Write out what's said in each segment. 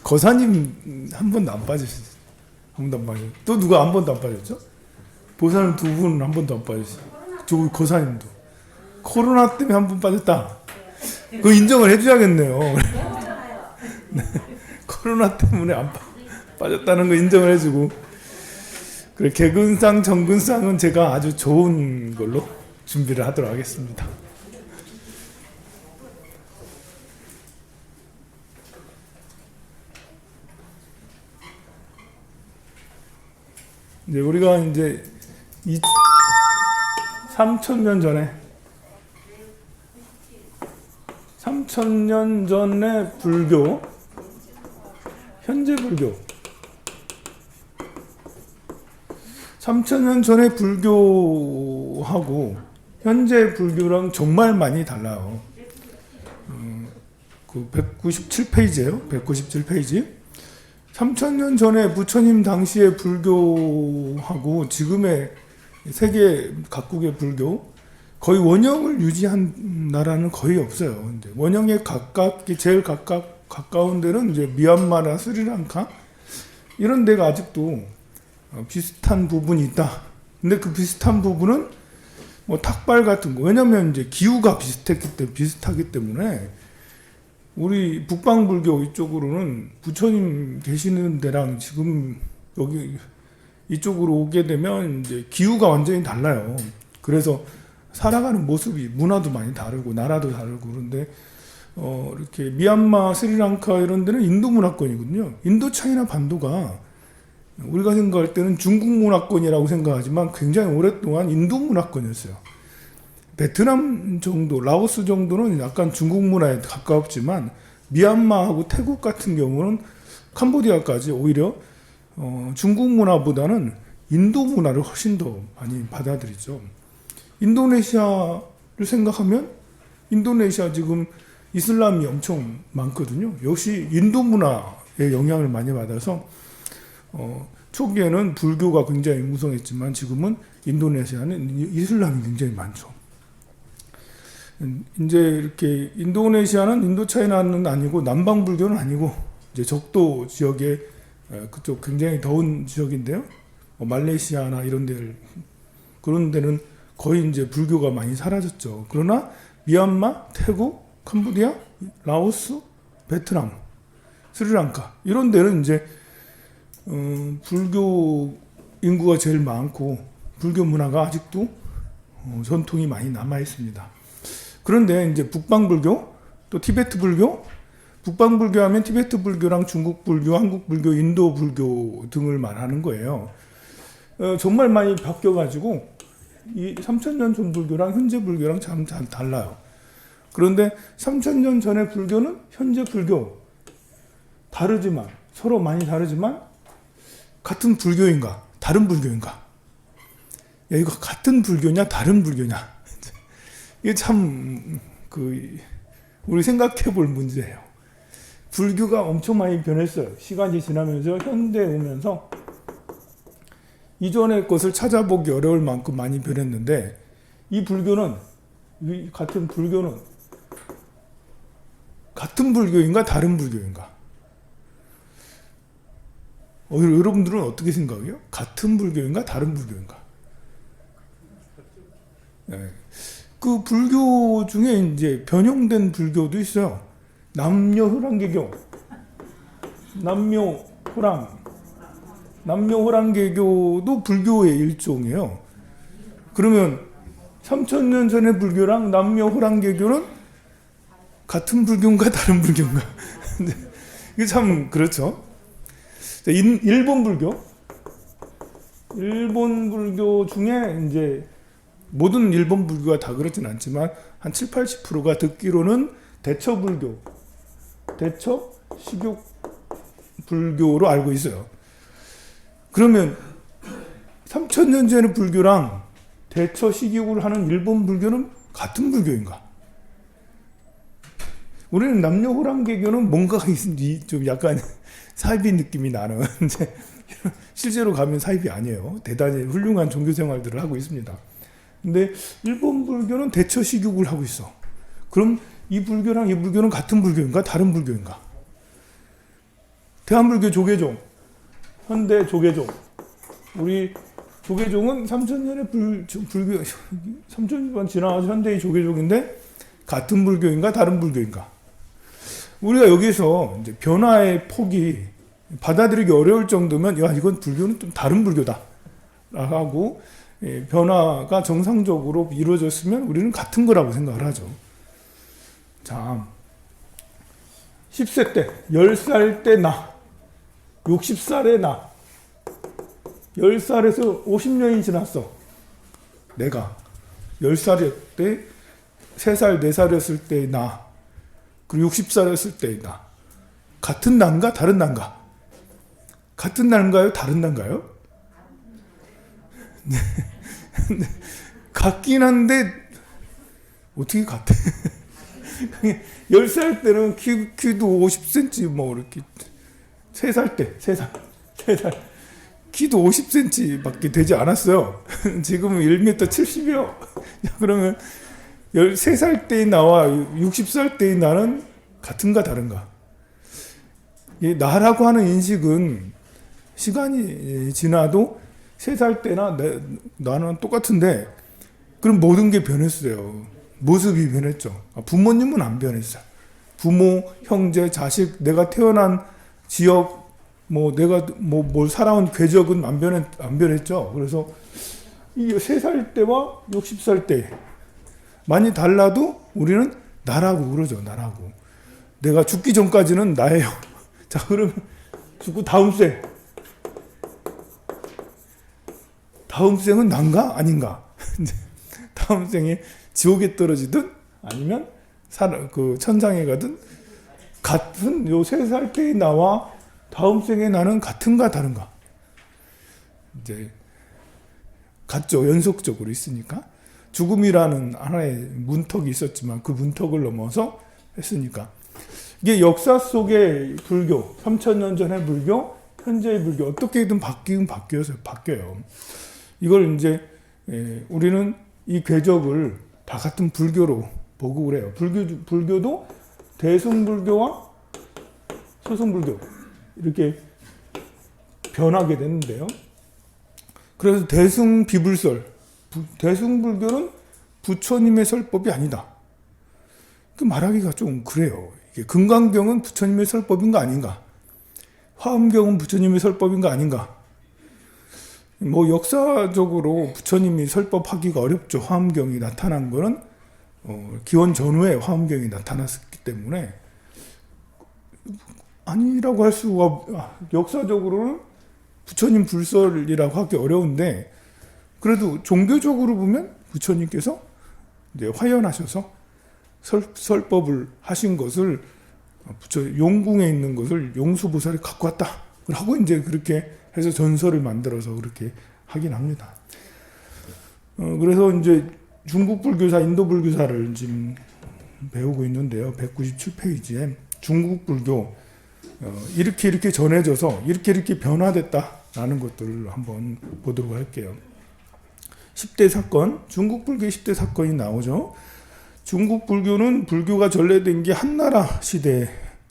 거사님 한 번도 안 빠지시죠? 한 번도 안 빠져. 또 누가 한 번도 안 빠졌죠? 보사님 두 분은 한 번도 안 빠졌어요. 저 거사님도 코로나 때문에 한 번 빠졌다. 그거 인정을 해줘야겠네요. 네. 코로나 때문에 안 빠졌다는 거 인정을 해주고. 그래, 개근상, 정근상은 제가 아주 좋은 걸로 준비를 하도록 하겠습니다. 이제 우리가 이제 3,000년 전에 불교, 현재 불교, 3,000년 전에 불교하고 현재 불교랑 정말 많이 달라요. 그 197페이지예요. 197페이지. 3,000년 전에 부처님 당시의 불교하고 지금의 세계 각국의 불교 거의 원형을 유지한 나라는 거의 없어요. 이제 원형에 제일 가까운 데는 이제 미얀마나 스리랑카 이런 데가 아직도 비슷한 부분이 있다. 근데 그 비슷한 부분은 뭐 탁발 같은 거, 왜냐면 이제 기후가 비슷하기 때문에 우리 북방불교 이쪽으로는 부처님 계시는 데랑 지금 여기 이쪽으로 오게 되면 이제 기후가 완전히 달라요. 그래서 살아가는 모습이 문화도 많이 다르고 나라도 다르고 그런데 이렇게 미얀마, 스리랑카 이런 데는 인도 문화권이거든요. 인도 차이나 반도가 우리가 생각할 때는 중국 문화권이라고 생각하지만 굉장히 오랫동안 인도 문화권이었어요. 베트남 정도, 라오스 정도는 약간 중국 문화에 가깝지만 미얀마하고 태국 같은 경우는 캄보디아까지 오히려 중국 문화보다는 인도 문화를 훨씬 더 많이 받아들이죠. 인도네시아를 생각하면 인도네시아 지금 이슬람이 엄청 많거든요. 역시 인도 문화의 영향을 많이 받아서 초기에는 불교가 굉장히 무성했지만 지금은 인도네시아는 이슬람이 굉장히 많죠. 이제 이렇게 인도네시아는 인도차이나는 아니고 남방불교는 아니고 이제 적도 지역에 그쪽 굉장히 더운 지역인데요. 말레이시아나 이런 데를 그런 데는 거의 이제 불교가 많이 사라졌죠. 그러나 미얀마, 태국, 캄보디아, 라오스, 베트남, 스리랑카 이런 데는 이제 불교 인구가 제일 많고 불교 문화가 아직도 전통이 많이 남아 있습니다. 그런데 이제 북방불교, 또 티베트 불교, 북방불교 하면 티베트 불교랑 중국 불교, 한국 불교, 인도 불교 등을 말하는 거예요. 정말 많이 바뀌어가지고 이 3,000년 전 불교랑 현재 불교랑 참 달라요. 그런데 3,000년 전의 불교는 현재 불교 다르지만 서로 많이 다르지만 같은 불교인가 다른 불교인가? 야, 이거 같은 불교냐 다른 불교냐? 이게 참 우리 생각해 볼 문제예요. 불교가 엄청 많이 변했어요. 시간이 지나면서 현대에 오면서 이전의 것을 찾아보기 어려울 만큼 많이 변했는데 이 불교는 같은 불교는 같은 불교인가 다른 불교인가? 여러분들은 어떻게 생각해요? 같은 불교인가 다른 불교인가? 네. 그 불교 중에 이제 변형된 불교도 있어요. 남묘호랑개교, 남묘호랑개교도 불교의 일종이에요. 그러면 3,000년 전의 불교랑 남묘호랑개교는 같은 불교인가 다른 불교인가? 이게 참 그렇죠. 일본 불교 중에 이제 모든 일본 불교가 다 그렇진 않지만 한 7, 80%가 듣기로는 대처 식육 불교로 알고 있어요. 그러면 3,000년 전의 불교랑 대처 식육을 하는 일본 불교는 같은 불교인가? 우리는 남녀호랑개교는 뭔가가 좀 약간 사이비 느낌이 나는 실제로 가면 사이비 아니에요. 대단히 훌륭한 종교 생활들을 하고 있습니다. 근데 일본 불교는 대처 식육을 하고 있어. 그럼 이 불교랑 이 불교는 같은 불교인가 다른 불교인가? 대한불교 조계종, 현대 조계종. 우리 조계종은 3000년의 불교, 3000년 지나서 현대의 조계종인데 같은 불교인가 다른 불교인가? 우리가 여기서 이제 변화의 폭이 받아들이기 어려울 정도면 야 이건 불교는 좀 다른 불교다 하고 변화가 정상적으로 이루어졌으면 우리는 같은 거라고 생각을 하죠. 자, 10세 때, 10살 때 나, 60살에 나, 10살에서 50년이 지났어. 내가 10살 때, 3살, 4살이었을 때 나, 그리고 60살이었을 때 나. 같은 난가 다른 난가? 같은 난가요? 다른 난가요? 네. 같긴 한데 어떻게 같아? 10살 때는 키도 50cm 뭐 이렇게 3살 때 3살 키도 50cm 밖에 되지 않았어요. 지금은 1m 70이요. 그러면 13살 때의 나와 60살 때의 나는 같은가 다른가? 나라고 하는 인식은 시간이 지나도 3살 때나 나는 똑같은데 그럼 모든 게 변했어요. 모습이 변했죠. 부모님은 안 변했어요. 부모, 형제, 자식, 내가 태어난 지역, 뭐 내가 뭘 살아온 궤적은 안 변했죠. 그래서 이 3살 때와 60살 때 많이 달라도 우리는 나라고 그러죠. 나라고. 내가 죽기 전까지는 나예요. 자, 그러면 죽고 다음 생은 난가 아닌가? 다음 생에 지옥에 떨어지든 아니면 그 천상에 가든 같은 요 3살 때의 나와 다음 생의 나는 같은가 다른가? 이제 같죠. 연속적으로 있으니까. 죽음이라는 하나의 문턱이 있었지만 그 문턱을 넘어서 했으니까. 이게 역사 속의 불교, 3000년 전의 불교, 현재의 불교 어떻게든 바뀌어요. 이걸 이제 우리는 이 궤적을 다 같은 불교로 보고 그래요. 불교도 대승불교와 소승불교 이렇게 변하게 됐는데요. 그래서 대승비불설, 대승불교는 부처님의 설법이 아니다. 그 말하기가 좀 그래요. 이게 금강경은 부처님의 설법인가 아닌가? 화엄경은 부처님의 설법인가 아닌가? 뭐 역사적으로 부처님이 설법하기가 어렵죠. 화엄경이 나타난 거는 기원 전후에 화엄경이 나타났기 때문에 아니라고 할 수가 역사적으로는 부처님 불설이라고 하기 어려운데 그래도 종교적으로 보면 부처님께서 이제 화연하셔서 설법을 하신 것을 용궁에 있는 것을 용수보살이 갖고 왔다 하고 이제 그렇게 해서 전설을 만들어서 그렇게 하긴 합니다. 그래서 이제 중국 불교사, 인도 불교사를 지금 배우고 있는데요. 197페이지에 중국 불교 이렇게 전해져서 이렇게 변화됐다라는 것들을 한번 보도록 할게요. 10대 사건, 중국 불교의 10대 사건이 나오죠. 중국 불교는 불교가 전래된 게 한나라 시대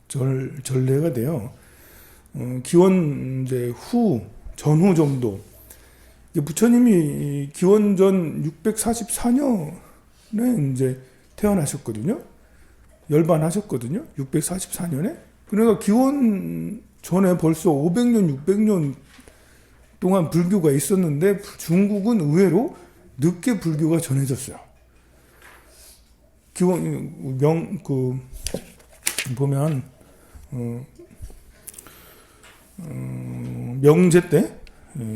전래가 돼요. 기원 이제 전후 정도. 부처님이 기원전 644년에 이제 태어나셨거든요. 열반하셨거든요. 644년에. 그러니까 기원 전에 벌써 500년, 600년 동안 불교가 있었는데 중국은 의외로 늦게 불교가 전해졌어요. 기원 보면 명제 때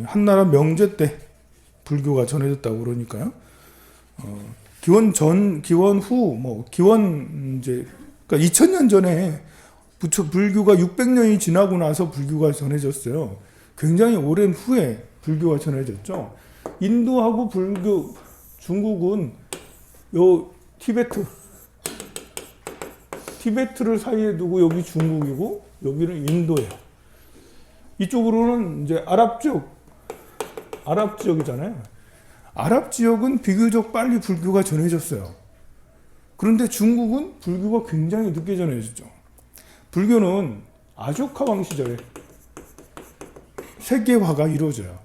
한나라 명제 때 불교가 전해졌다고 그러니까요. 기원 후 기원 이제 그러니까 2000년 전에 불교가 600년이 지나고 나서 불교가 전해졌어요. 굉장히 오랜 후에 불교가 전해졌죠. 인도하고 불교 중국은 요 티베트를 사이에 두고 여기 중국이고 여기는 인도예요. 이쪽으로는 이제 아랍 지역이잖아요. 아랍 지역은 비교적 빨리 불교가 전해졌어요. 그런데 중국은 불교가 굉장히 늦게 전해졌죠. 불교는 아쇼카 왕 시절에 세계화가 이루어져요.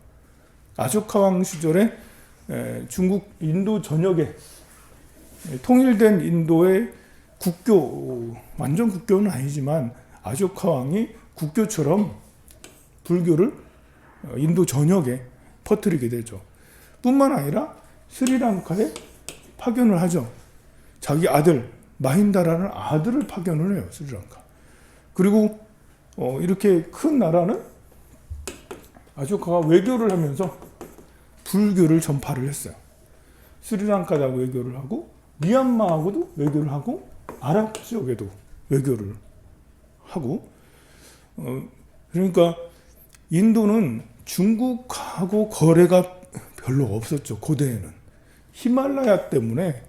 아쇼카 왕 시절에 중국 인도 전역에 통일된 인도의 국교, 완전 국교는 아니지만 아쇼카 왕이 국교처럼 불교를 인도 전역에 퍼뜨리게 되죠. 뿐만 아니라 스리랑카에 파견을 하죠. 자기 아들 마힌다라는 아들을 파견을 해요. 스리랑카. 그리고 이렇게 큰 나라는 아쇼카가 외교를 하면서 불교를 전파를 했어요. 스리랑카다 외교를 하고 미얀마하고도 외교를 하고 아랍 지역에도 외교를 하고 그러니까 인도는 중국하고 거래가 별로 없었죠. 고대에는 히말라야 때문에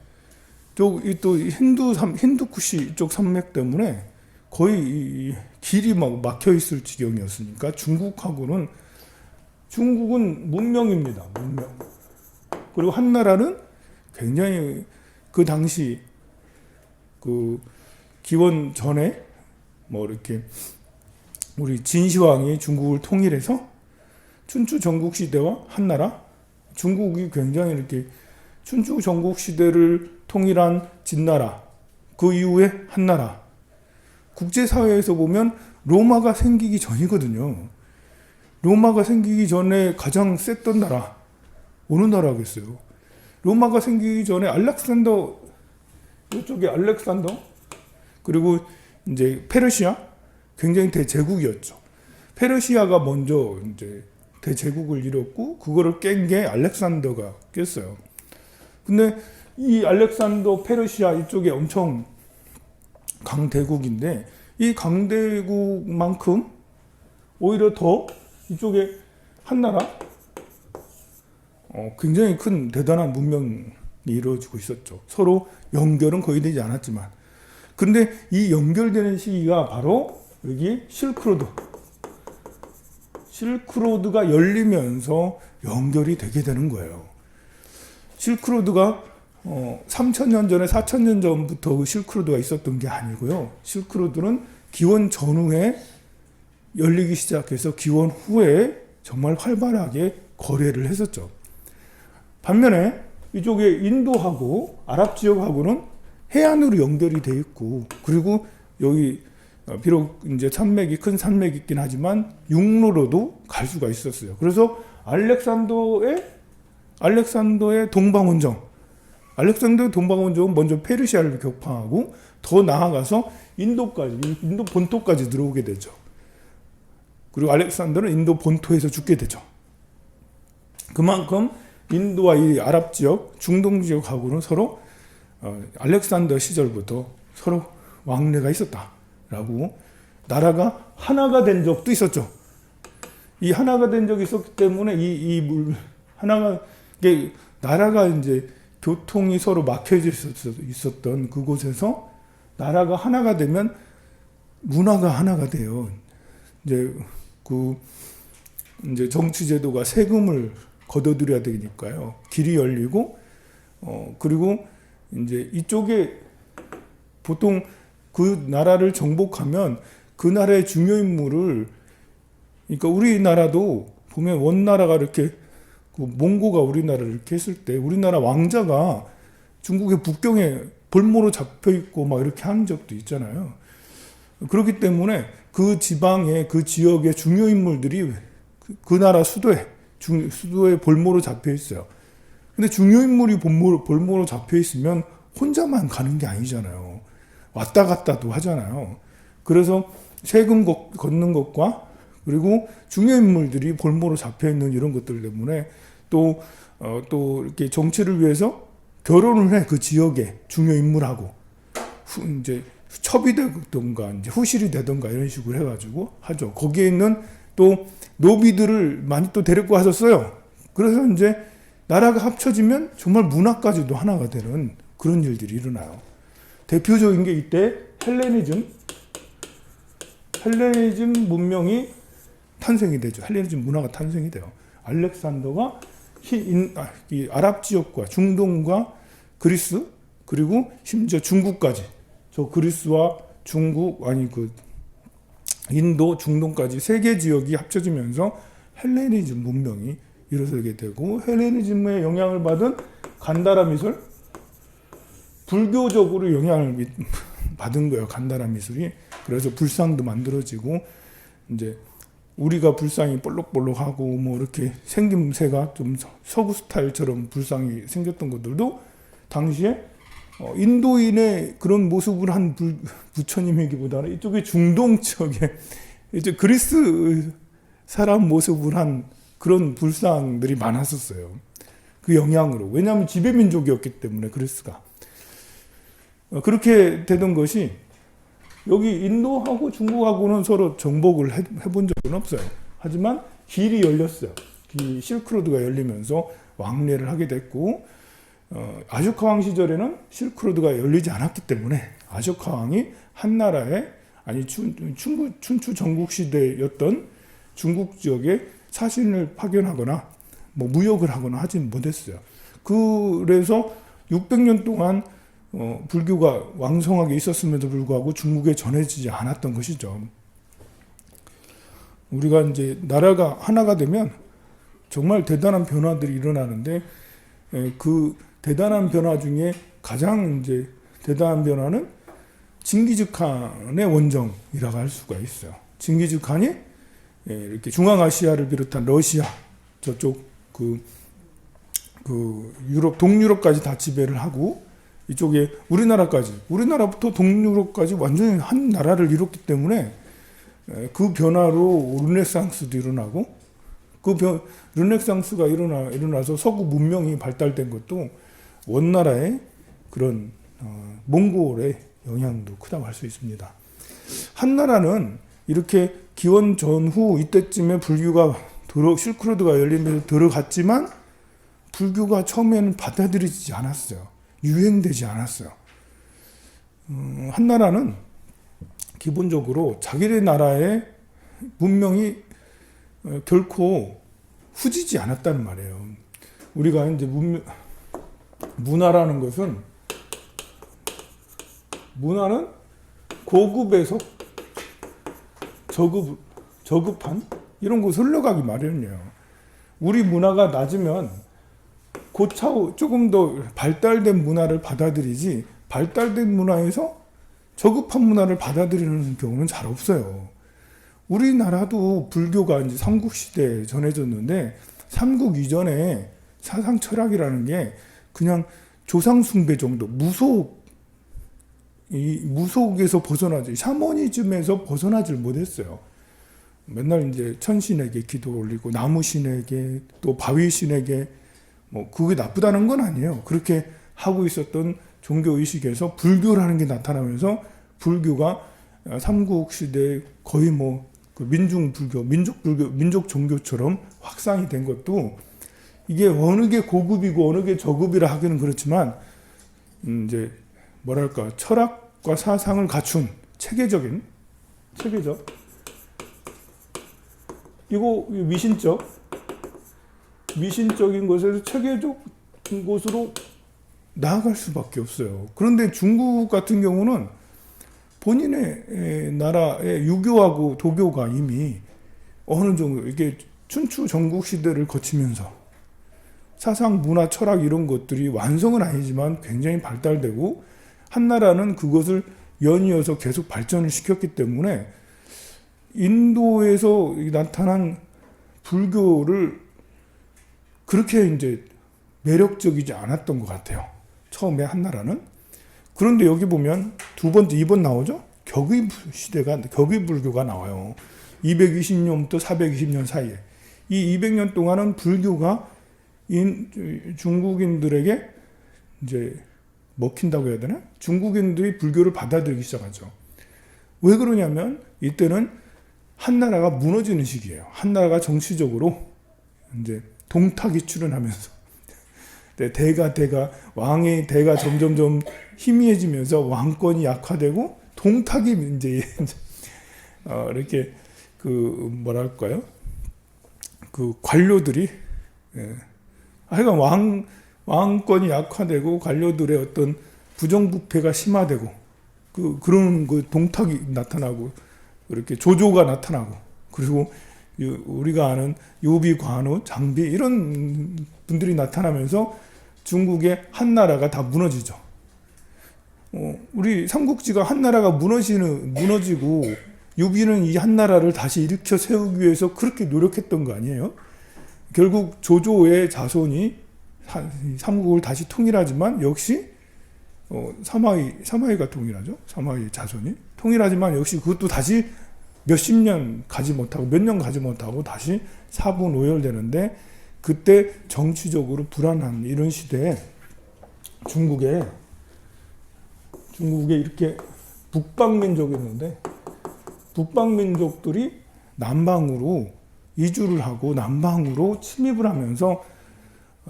또 힌두쿠시 이쪽 산맥 때문에 거의 길이 막 막혀 있을 지경이었으니까 중국은 문명입니다. 문명. 그리고 한나라는 굉장히 그 당시 그 기원 전에 뭐 이렇게 우리 진시황이 중국을 통일해서 춘추 전국 시대와 한나라, 중국이 굉장히 이렇게 춘추 전국 시대를 통일한 진나라, 그 이후에 한나라. 국제사회에서 보면 로마가 생기기 전이거든요. 로마가 생기기 전에 가장 셌던 나라 어느 나라겠어요? 로마가 생기기 전에 이쪽에 알렉산더 그리고 이제 페르시아 굉장히 대제국이었죠. 페르시아가 먼저 이제 대제국을 이뤘고 그거를 깬 게 알렉산더가 깼어요. 근데 이 알렉산더 페르시아 이쪽에 엄청 강대국인데 이 강대국만큼 오히려 더 이쪽에 한나라 굉장히 큰 대단한 문명이 이루어지고 있었죠. 서로 연결은 거의 되지 않았지만 근데 이 연결되는 시기가 바로 여기 실크로드가 열리면서 연결이 되게 되는 거예요. 실크로드가 3,000년 전에 4,000년 전부터 그 실크로드가 있었던 게 아니고요. 실크로드는 기원 전후에 열리기 시작해서 기원 후에 정말 활발하게 거래를 했었죠. 반면에 이쪽에 인도하고 아랍 지역하고는 해안으로 연결이 돼 있고 그리고 여기 비록 이제 큰 산맥이 있긴 하지만 육로로도 갈 수가 있었어요. 그래서 알렉산더의 동방원정은 먼저 페르시아를 격파하고 더 나아가서 인도 본토까지 들어오게 되죠. 그리고 알렉산더는 인도 본토에서 죽게 되죠. 그만큼 인도와 이 아랍 지역, 중동 지역하고는 서로 알렉산더 시절부터 서로 왕래가 있었다라고 나라가 하나가 된 적도 있었죠. 이 하나가 된 적이 있었기 때문에 나라가 이제 교통이 서로 막혀져 있었던 그곳에서 나라가 하나가 되면 문화가 하나가 돼요. 이제 정치 제도가 세금을 걷어들여야 되니까요. 길이 열리고 그리고 이제 이쪽에 보통 그 나라를 정복하면 그 나라의 중요 인물을 그러니까 우리나라도 보면 원나라가 이렇게 몽고가 우리나라를 이렇게 했을 때 우리나라 왕자가 중국의 북경에 볼모로 잡혀 있고 막 이렇게 한 적도 있잖아요. 그렇기 때문에 그 지방의 그 지역의 중요 인물들이 그 나라 수도에 볼모로 잡혀 있어요. 근데 중요 인물이 볼모로 잡혀 있으면 혼자만 가는 게 아니잖아요. 왔다 갔다도 하잖아요. 그래서 세금 걷는 것과 그리고 중요 인물들이 볼모로 잡혀 있는 이런 것들 때문에 또 이렇게 정치를 위해서 결혼을 해. 그 지역의 중요 인물하고 이제 첩이 되던가 이제 후실이 되던가 이런 식으로 해가지고 하죠. 거기에 있는 또 노비들을 많이 또 데리고 하셨어요. 그래서 이제 나라가 합쳐지면 정말 문화까지도 하나가 되는 그런 일들이 일어나요. 대표적인 게 이때 헬레니즘 문명이 탄생이 되죠. 헬레니즘 문화가 탄생이 돼요. 알렉산더가 이 아랍 지역과 중동과 그리스 그리고 심지어 중국까지 저 그리스와 중국 인도, 중동까지 세 개 지역이 합쳐지면서 헬레니즘 문명이 일어서게 되고, 헬레니즘의 영향을 받은 간다라 미술, 불교적으로 영향을 받은 거예요. 간다라 미술이. 그래서 불상도 만들어지고, 이제 우리가 불상이 볼록볼록하고 뭐 이렇게 생김새가 좀 서구 스타일처럼 불상이 생겼던 것들도 당시에 인도인의 그런 모습을 한 부처님이기보다는 이쪽에 중동 쪽에 이제 그리스 사람 모습을 한 그런 불상들이 많았었어요. 그 영향으로. 왜냐하면 지배민족이었기 때문에 그리스가. 그렇게 되던 것이 여기 인도하고 중국하고는 서로 정복을 해본 적은 없어요. 하지만 길이 열렸어요. 실크로드가 열리면서 왕래를 하게 됐고, 아쇼카 왕 시절에는 실크로드가 열리지 않았기 때문에 아쇼카 왕이 한나라에, 아니 춘추 전국 시대였던 중국 지역에 사신을 파견하거나 뭐 무역을 하거나 하지 못했어요. 그래서 600년 동안 불교가 왕성하게 있었음에도 불구하고 중국에 전해지지 않았던 것이죠. 우리가 이제 나라가 하나가 되면 정말 대단한 변화들이 일어나는데, 그 대단한 변화 중에 가장 이제 대단한 변화는 징기즈칸의 원정이라고 할 수가 있어요. 징기즈칸이 이렇게 중앙아시아를 비롯한 러시아 저쪽 그 유럽, 동유럽까지 다 지배를 하고, 이쪽에 우리나라부터 동유럽까지 완전히 한 나라를 이뤘기 때문에 그 변화로 르네상스도 일어나고, 르네상스가 일어나서 서구 문명이 발달된 것도 원나라의 그런 몽골의 영향도 크다고 할 수 있습니다. 한나라는 이렇게 기원 전후 이때쯤에 불교가 실크로드가 열리면서 들어갔지만 불교가 처음에는 받아들여지지 않았어요. 유행되지 않았어요. 한나라는 기본적으로 자기네 나라의 문명이 결코 후지지 않았다는 말이에요. 우리가 이제 문화라는 것은, 문화는 고급에서 저급한 이런 곳 흘러가기 마련이에요. 우리 문화가 낮으면 고차후 조금 더 발달된 문화를 받아들이지, 발달된 문화에서 저급한 문화를 받아들이는 경우는 잘 없어요. 우리나라도 불교가 이제 삼국시대에 전해졌는데, 삼국 이전에 사상 철학이라는 게 그냥 조상숭배 정도, 무속에서 벗어나지, 샤머니즘에서 벗어나질 못했어요. 맨날 이제 천신에게 기도 올리고, 나무신에게, 또 바위신에게, 뭐 그게 나쁘다는 건 아니에요. 그렇게 하고 있었던 종교 의식에서 불교라는 게 나타나면서 불교가 삼국시대에 거의 뭐 그 민족 종교처럼 확산이 된 것도, 이게 어느 게 고급이고 어느 게 저급이라 하기는 그렇지만, 이제 뭐랄까, 철학과 사상을 갖춘 체계적 이거 미신적인 것에서 체계적인 곳으로 나아갈 수밖에 없어요. 그런데 중국 같은 경우는 본인의 나라의 유교하고 도교가 이미 어느 정도 이게 춘추 전국 시대를 거치면서 사상, 문화, 철학 이런 것들이 완성은 아니지만 굉장히 발달되고, 한나라는 그것을 연이어서 계속 발전을 시켰기 때문에 인도에서 나타난 불교를 그렇게 이제 매력적이지 않았던 것 같아요. 처음에 한나라는. 그런데 여기 보면 두 번째, 2번 나오죠? 격의 불교가 나와요. 220년부터 420년 사이에. 이 200년 동안은 불교가 중국인들에게 이제 먹힌다고 해야 되나? 중국인들이 불교를 받아들이기 시작하죠. 왜 그러냐면 이때는 한나라가 무너지는 시기예요. 한나라가 정치적으로 이제 동탁이 출현하면서 왕의 대가 점점점 희미해지면서 왕권이 약화되고, 동탁이 이제 이렇게 그 뭐랄까요? 그 관료들이, 하여간 왕권이 약화되고 관료들의 어떤 부정부패가 심화되고, 그런 그 동탁이 나타나고, 이렇게 조조가 나타나고, 그리고 우리가 아는 요비, 관우, 장비 이런 분들이 나타나면서 중국의 한 나라가 다 무너지죠. 우리 삼국지가 한 나라가 무너지고 요비는 이 한 나라를 다시 일으켜 세우기 위해서 그렇게 노력했던 거 아니에요? 결국 조조의 자손이 삼국을 다시 통일하지만 역시 사마이가 통일하죠. 사마이의 자손이 통일하지만 역시 그것도 다시 몇십 년 가지 못하고 몇 년 가지 못하고 다시 사분오열되는데, 그때 정치적으로 불안한 이런 시대에 중국에 이렇게 북방민족이 있는데, 북방민족들이 남방으로 이주를 하고 남방으로 침입을 하면서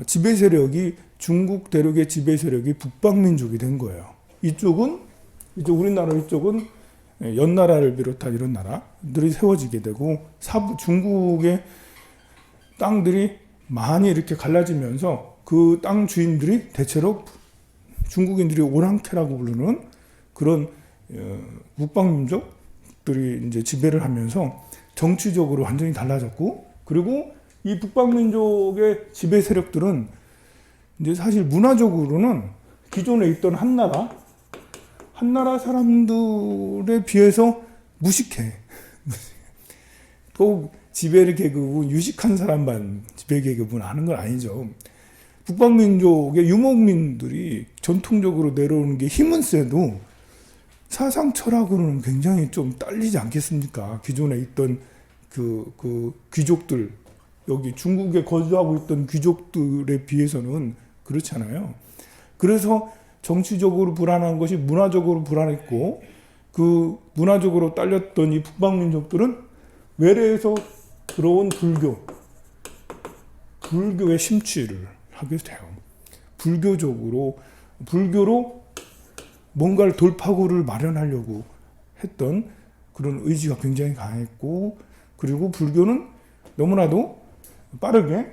지배 세력이, 중국 대륙의 지배 세력이 북방민족이 된 거예요. 우리나라 이쪽은 연나라를 비롯한 이런 나라들이 세워지게 되고, 중국의 땅들이 많이 이렇게 갈라지면서 그 땅 주인들이 대체로 중국인들이 오랑캐라고 부르는 그런 북방민족들이 이제 지배를 하면서 정치적으로 완전히 달라졌고, 그리고 이 북방민족의 지배 세력들은 이제 사실 문화적으로는 기존에 있던 한나라 사람들에 비해서 무식해. 꼭 지배 계급은 유식한 사람만 지배 계급은 아는 건 아니죠. 북방민족의 유목민들이 전통적으로 내려오는 게 힘은 세도 사상 철학으로는 굉장히 좀 딸리지 않겠습니까? 기존에 있던 그 귀족들, 여기 중국에 거주하고 있던 귀족들에 비해서는 그렇잖아요. 그래서 정치적으로 불안한 것이 문화적으로 불안했고, 그 문화적으로 딸렸던 이 북방민족들은 외래에서 들어온 불교의 심취를 하게 돼요. 불교로 뭔가를 돌파구를 마련하려고 했던 그런 의지가 굉장히 강했고, 그리고 불교는 너무나도 빠르게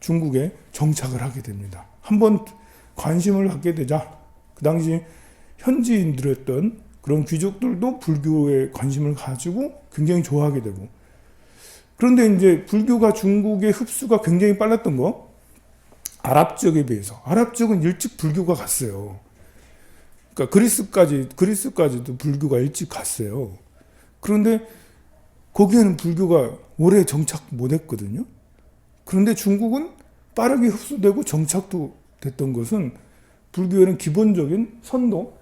중국에 정착을 하게 됩니다. 한번 관심을 갖게 되자 그 당시 현지인들이었던 그런 귀족들도 불교에 관심을 가지고 굉장히 좋아하게 되고, 그런데 이제 불교가 중국의 흡수가 굉장히 빨랐던 거, 아랍 지역에 비해서 아랍 지역은 일찍 불교가 갔어요. 그러니까 그리스까지도 불교가 일찍 갔어요. 그런데 거기에는 불교가 오래 정착 못했거든요. 그런데 중국은 빠르게 흡수되고 정착도 됐던 것은, 불교에는 기본적인 선도,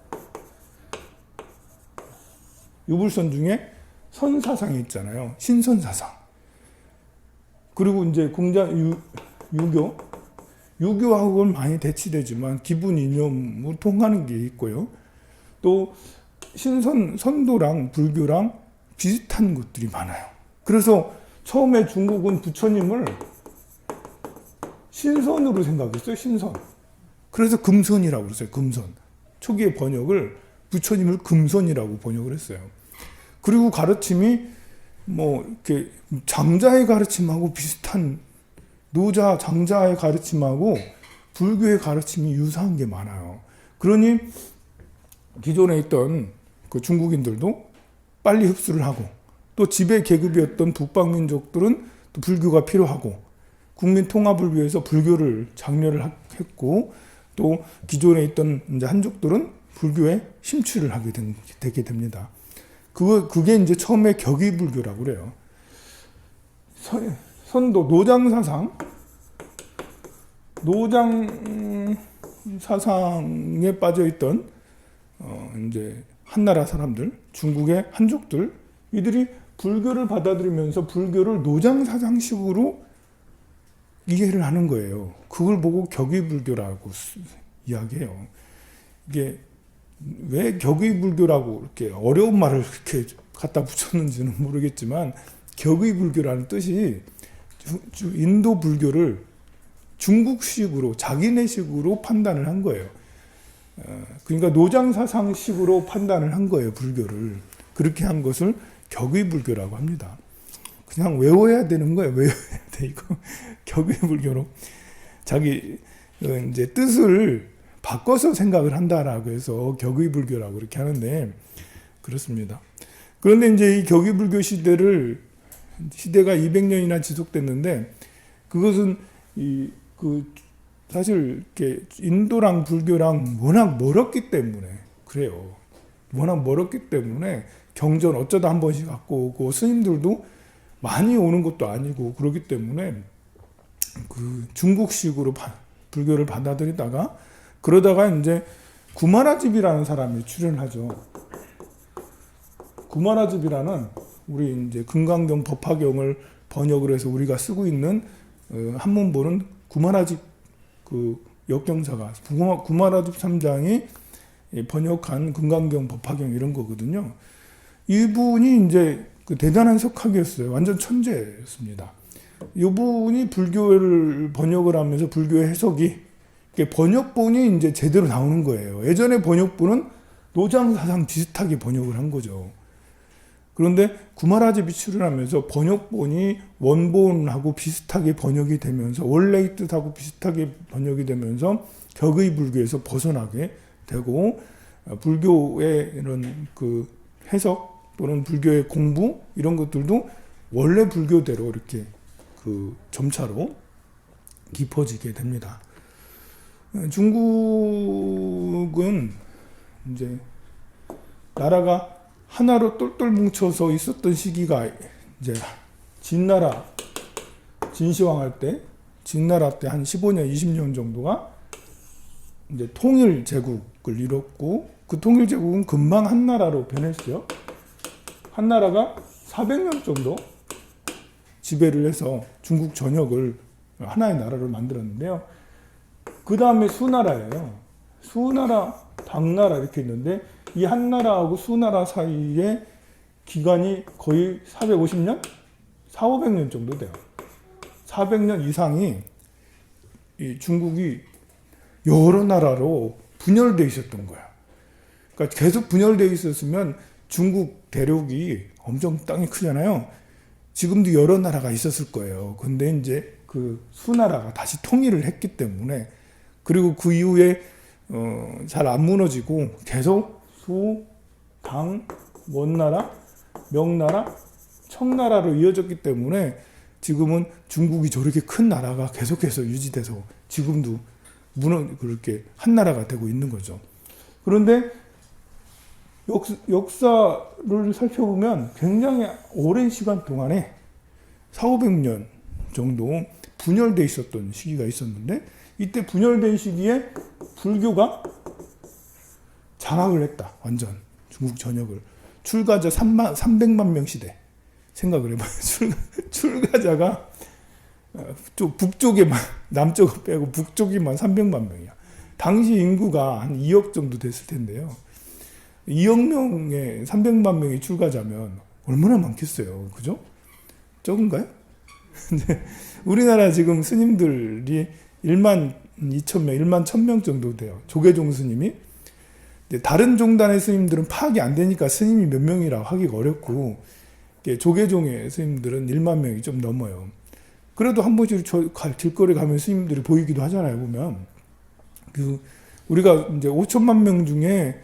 유불선 중에 선사상이 있잖아요. 신선사상. 그리고 이제 유교하고는 많이 대치되지만 기본 이념을 통하는 게 있고요. 또 선도랑 불교랑 비슷한 것들이 많아요. 그래서 처음에 중국은 부처님을 신선으로 생각했어요. 신선. 그래서 금선이라고 그랬어요. 금선. 초기의 번역을 부처님을 금선이라고 번역을 했어요. 그리고 가르침이 이렇게 장자의 가르침하고 비슷한, 노자 장자의 가르침하고 불교의 가르침이 유사한 게 많아요. 그러니 기존에 있던 그 중국인들도 빨리 흡수를 하고, 또 지배 계급이었던 북방민족들은 또 불교가 필요하고, 국민 통합을 위해서 불교를 장려를 했고, 또 기존에 있던 이제 한족들은 불교에 심취를 하게 되게 됩니다. 그게 이제 처음에 격의불교라고 그래요. 선도, 노장 사상에 빠져 있던 이제 한나라 사람들, 중국의 한족들, 이들이 불교를 받아들이면서 불교를 노장 사상식으로 이해를 하는 거예요. 그걸 보고 격의불교라고 이야기해요. 이게 왜 격의불교라고 이렇게 어려운 말을 이렇게 갖다 붙였는지는 모르겠지만, 격의불교라는 뜻이 인도 불교를 중국식으로, 자기네식으로 판단을 한 거예요. 그러니까 노장사상식으로 판단을 한 거예요, 불교를. 그렇게 한 것을 격의불교라고 합니다. 그냥 외워야 되는 거예요. 외워야 돼, 이거. 격의불교로. 자기 이제 뜻을 바꿔서 생각을 한다라고 해서 격의불교라고 이렇게 하는데, 그렇습니다. 그런데 이제 이 격의불교 시대가 200년이나 지속됐는데 그것은 사실 이렇게 인도랑 불교랑 워낙 멀었기 때문에 그래요. 워낙 멀었기 때문에 경전 어쩌다 한 번씩 갖고 오고 스님들도 많이 오는 것도 아니고 그렇기 때문에 그 중국식으로 불교를 받아들이다가 그러다가 이제 구마라집이라는 사람이 출연하죠. 구마라집이라는 우리 이제 금강경 법화경을 번역을 해서 우리가 쓰고 있는 한문보는 구마라집 그 역경사가 구마라집 삼장이 번역한 금강경 법화경 이런 거거든요. 이분이 이제 그 대단한 석학이었어요. 완전 천재였습니다. 이분이 불교를 번역을 하면서 불교의 해석이 번역본이 이제 제대로 나오는 거예요. 예전에 번역본은 노장사상 비슷하게 번역을 한 거죠. 그런데 구마라집이 출연하면서 번역본이 원본하고 비슷하게 번역이 되면서 원래의 뜻하고 비슷하게 번역이 되면서 격의 불교에서 벗어나게 되고 불교의 이런 그 해석 또는 불교의 공부 이런 것들도 원래 불교대로 이렇게 그 점차로 깊어지게 됩니다. 중국은 이제 나라가 하나로 똘똘 뭉쳐서 있었던 시기가 이제 진나라 진시황 할 때 진나라 때 한 15년 20년 정도가 이제 통일 제국을 이뤘고 그 통일 제국은 금방 한 나라로 변했어요. 한 나라가 400년 정도 지배를 해서 중국 전역을 하나의 나라로 만들었는데요. 그 다음에 수나라예요. 수나라, 당나라 이렇게 있는데 이 한 나라하고 수나라 사이에 기간이 거의 450년? 4,500년 정도 돼요. 400년 이상이 이 중국이 여러 나라로 분열되어 있었던 거야. 그러니까 계속 분열되어 있었으면 중국 대륙이 엄청 땅이 크잖아요. 지금도 여러 나라가 있었을 거예요. 근데 이제 그 수나라가 다시 통일을 했기 때문에 그리고 그 이후에 잘 안 무너지고 계속 수, 당, 원나라, 명나라, 청나라로 이어졌기 때문에 지금은 중국이 저렇게 큰 나라가 계속해서 유지돼서 지금도 그렇게 한 나라가 되고 있는 거죠. 그런데 역사를 살펴보면 굉장히 오랜 시간 동안에 4,500년 정도 분열돼 있었던 시기가 있었는데 이때 분열된 시기에 불교가 장악을 했다. 완전 중국 전역을. 출가자 300만 명 시대. 생각을 해봐요. 출가자가 북쪽에만 남쪽을 빼고 북쪽에만 300만 명이야. 당시 인구가 한 2억 정도 됐을 텐데요. 2억 명에 300만 명이 출가자면 얼마나 많겠어요. 그죠? 적은가요? 우리나라 지금 스님들이 1만 2천 명, 1만 1,000명 정도 돼요. 조계종 스님이. 다른 종단의 스님들은 파악이 안 되니까 스님이 몇 명이라 하기가 어렵고 조계종의 스님들은 1만 명이 좀 넘어요. 그래도 한 번씩 길거리 가면 스님들이 보이기도 하잖아요. 보면 우리가 이제 5천만 명 중에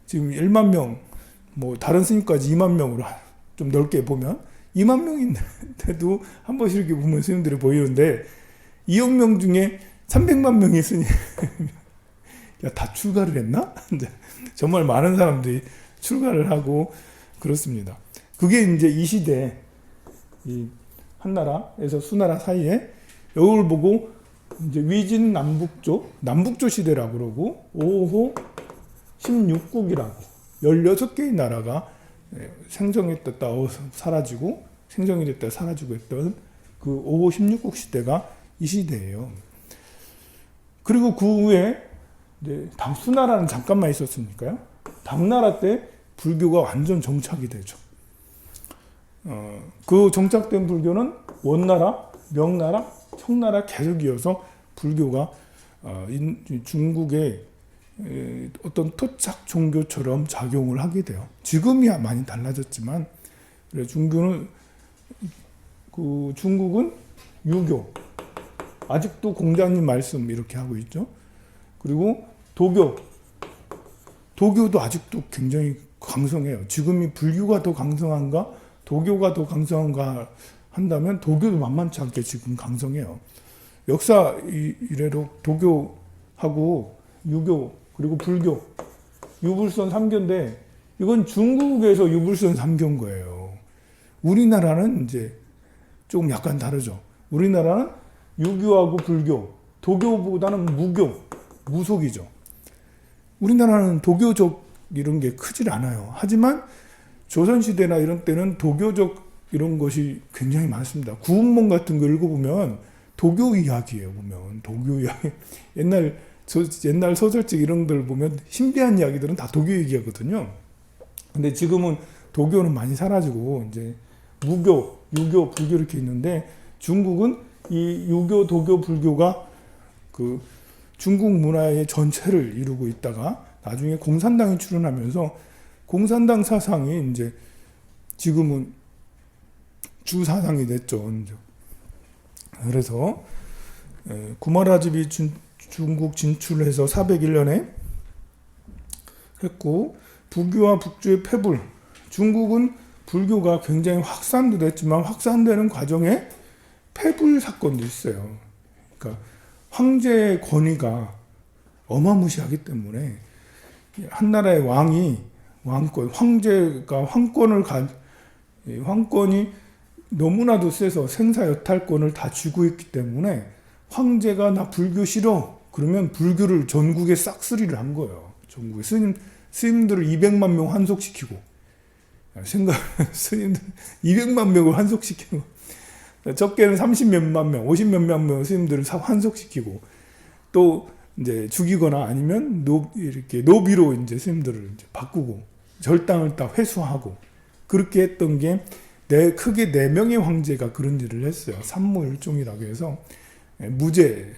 지금 1만 명, 뭐 다른 스님까지 2만 명으로 좀 넓게 보면 2만 명인데도 한 번씩 이렇게 보면 스님들이 보이는데 2억 명 중에 300만 명이 스님 야, 다 출가를 했나? 정말 많은 사람들이 출가를 하고 그렇습니다. 그게 이제 이 시대 이 한나라에서 수나라 사이에 이걸 보고 이제 위진 남북조 시대라고 그러고 5호 16국이라고 16개의 나라가 생성했다 사라지고 생성이 됐다 사라지고 했던 그 5호 16국 시대가 이 시대예요. 그리고 그 후에 이제 수나라는 잠깐만 있었으니까요. 당나라 때 불교가 완전 정착이 되죠. 그 정착된 불교는 원나라, 명나라, 청나라 계속 이어서 불교가 중국의 어떤 토착 종교처럼 작용을 하게 돼요. 지금이야 많이 달라졌지만 중국은 유교, 아직도 공자님 말씀 이렇게 하고 있죠. 그리고 도교도 아직도 굉장히 강성해요. 지금이 불교가 더 강성한가, 도교가 더 강성한가 한다면 도교도 만만치 않게 지금 강성해요. 역사 이래로 도교하고 유교 그리고 불교 유불선 3교인데 이건 중국에서 유불선 3교인 거예요. 우리나라는 이제 조금 약간 다르죠. 우리나라는 유교하고 불교, 도교보다는 무교, 무속이죠. 우리나라는 도교적 이런 게 크질 않아요. 하지만 조선시대나 이런 때는 도교적 이런 것이 굉장히 많습니다. 구운몽 같은 거 읽어보면 도교 이야기예요. 보면 도교 이야기. 옛날 소설책 이런 들 보면 신비한 이야기들은 다 도교 얘기하거든요. 근데 지금은 도교는 많이 사라지고 이제 무교, 유교, 불교 이렇게 있는데 중국은 이 유교, 도교, 불교가 그 중국 문화의 전체를 이루고 있다가 나중에 공산당이 출현하면서 공산당 사상이 이제 지금은 주 사상이 됐죠. 그래서 구마라집이 중국 진출해서 401년에 했고 부교와 북주의 패불. 중국은 불교가 굉장히 확산도 됐지만 확산되는 과정에 패불 사건도 있어요. 그러니까 황제의 권위가 어마무시하기 때문에 한 나라의 황제가 황권이 너무나도 세서 생사여탈권을 다 쥐고 있기 때문에 황제가 나 불교 싫어 그러면 불교를 전국에 싹쓸이를 한 거예요. 전국에 스님들을 200만 명 환속시키고 스님들 200만 명을 환속시키고 적게는 30몇만 명, 50몇만 명 스님들을 환속시키고 또 이제 죽이거나 아니면 이렇게 노비로 이제 스님들을 이제 바꾸고 절당을 다 회수하고 그렇게 했던 게 크게 4명의 황제가 그런 일을 했어요. 삼무일종이라고 해서 무제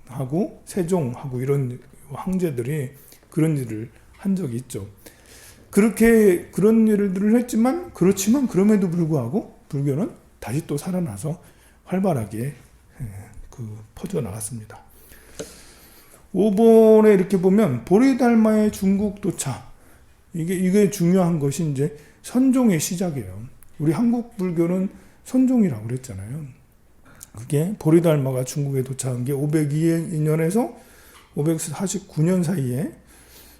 하고 세종하고 이런 황제들이 그런 일을 한 적이 있죠. 그렇게 그런 일들을 했지만 그럼에도 불구하고 불교는 다시 또 살아나서 활발하게 퍼져 나갔습니다. 5번에 이렇게 보면 보리달마의 중국 도착. 이게 중요한 것이 이제 선종의 시작이에요. 우리 한국 불교는 선종이라고 그랬잖아요. 그게 보리달마가 중국에 도착한 게 502년에서 549년 사이에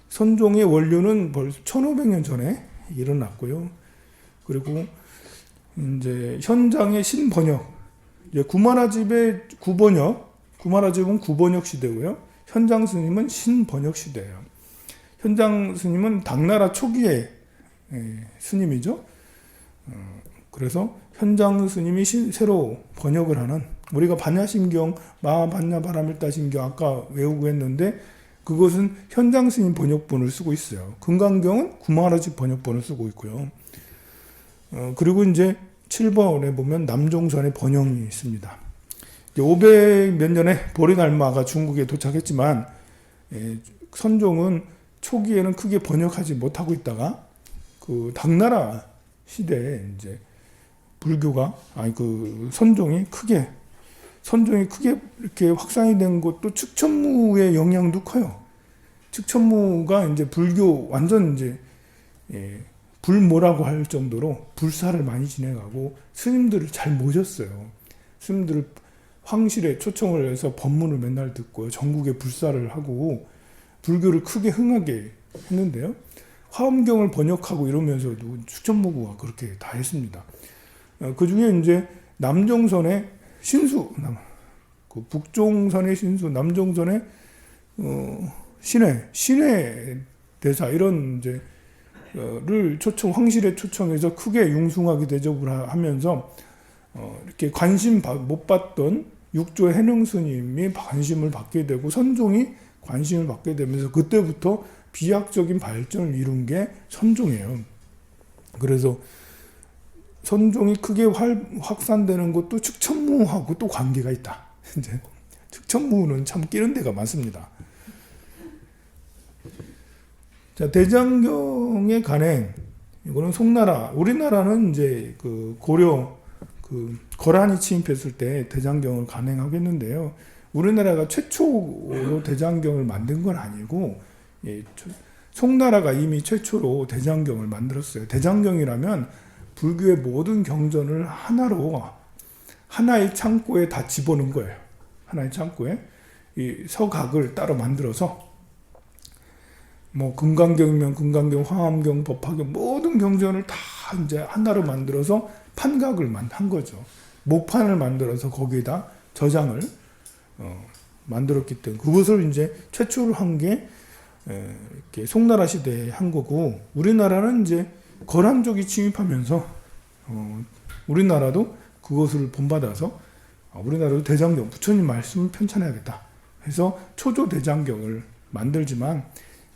선종의 원류는 벌써 1500년 전에 일어났고요. 그리고 이제 현장의 신번역, 구마라집의 구마라집은 구번역 시대고요. 현장 스님은 신번역 시대예요. 현장 스님은 당나라 초기의 스님이죠. 그래서 현장 스님이 새로 번역을 하는 우리가 반야심경, 마반야바라밀다심경 아까 외우고 했는데 그것은 현장 스님 번역본을 쓰고 있어요. 금강경은 구마라집 번역본을 쓰고 있고요. 그리고 이제 7번에 보면 남종선의 번역이 있습니다. 500 몇 년에 보리달마가 중국에 도착했지만 선종은 초기에는 크게 번역하지 못하고 있다가 그 당나라 시대에 이제 불교가 선종이 크게 이렇게 확산이 된 것도 측천무의 영향도 커요. 측천무가 이제 불교 완전 이제 불모라고 할 정도로 불사를 많이 진행하고 스님들을 잘 모셨어요. 스님들을 황실에 초청을 해서 법문을 맨날 듣고 전국에 불사를 하고 불교를 크게 흥하게 했는데요. 화엄경을 번역하고 이러면서도 측천무구가 그렇게 다 했습니다. 그 중에 이제 남종선의 신수, 북종선의 신수, 남종선의 신의 대사 이런 를 황실에 초청해서 크게 융숭하게 대접을 하면서 이렇게 관심 못 받던 육조 해능 스님이 관심을 받게 되고 선종이 관심을 받게 되면서 그때부터 비약적인 발전을 이룬 게 선종이에요. 그래서 선종이 크게 확산되는 것도 측천무하고 또 관계가 있다. 이제 측천무는 참 끼는 데가 많습니다. 자, 대장경의 간행. 이거는 송나라. 우리나라는 이제 고려 거란이 침입했을 때 대장경을 간행하겠는데요. 우리나라가 최초로 대장경을 만든 건 아니고 송나라가 이미 최초로 대장경을 만들었어요. 대장경이라면 불교의 모든 경전을 하나의 창고에 다 집어넣은 거예요. 하나의 창고에 이 서각을 따로 만들어서 뭐 금강경이면 금강경, 화엄경, 법화경 모든 경전을 다 이제 하나로 만들어서 판각을 한 거죠. 목판을 만들어서 거기에다 저장을 만들었기 때문에 그것을 이제 최초로 한 게 이렇게 송나라 시대에 한 거고, 우리나라는 이제 거란족이 침입하면서 우리나라도 그것을 본받아서 우리나라도 대장경, 부처님 말씀을 편찬해야겠다 해서 초조대장경을 만들지만,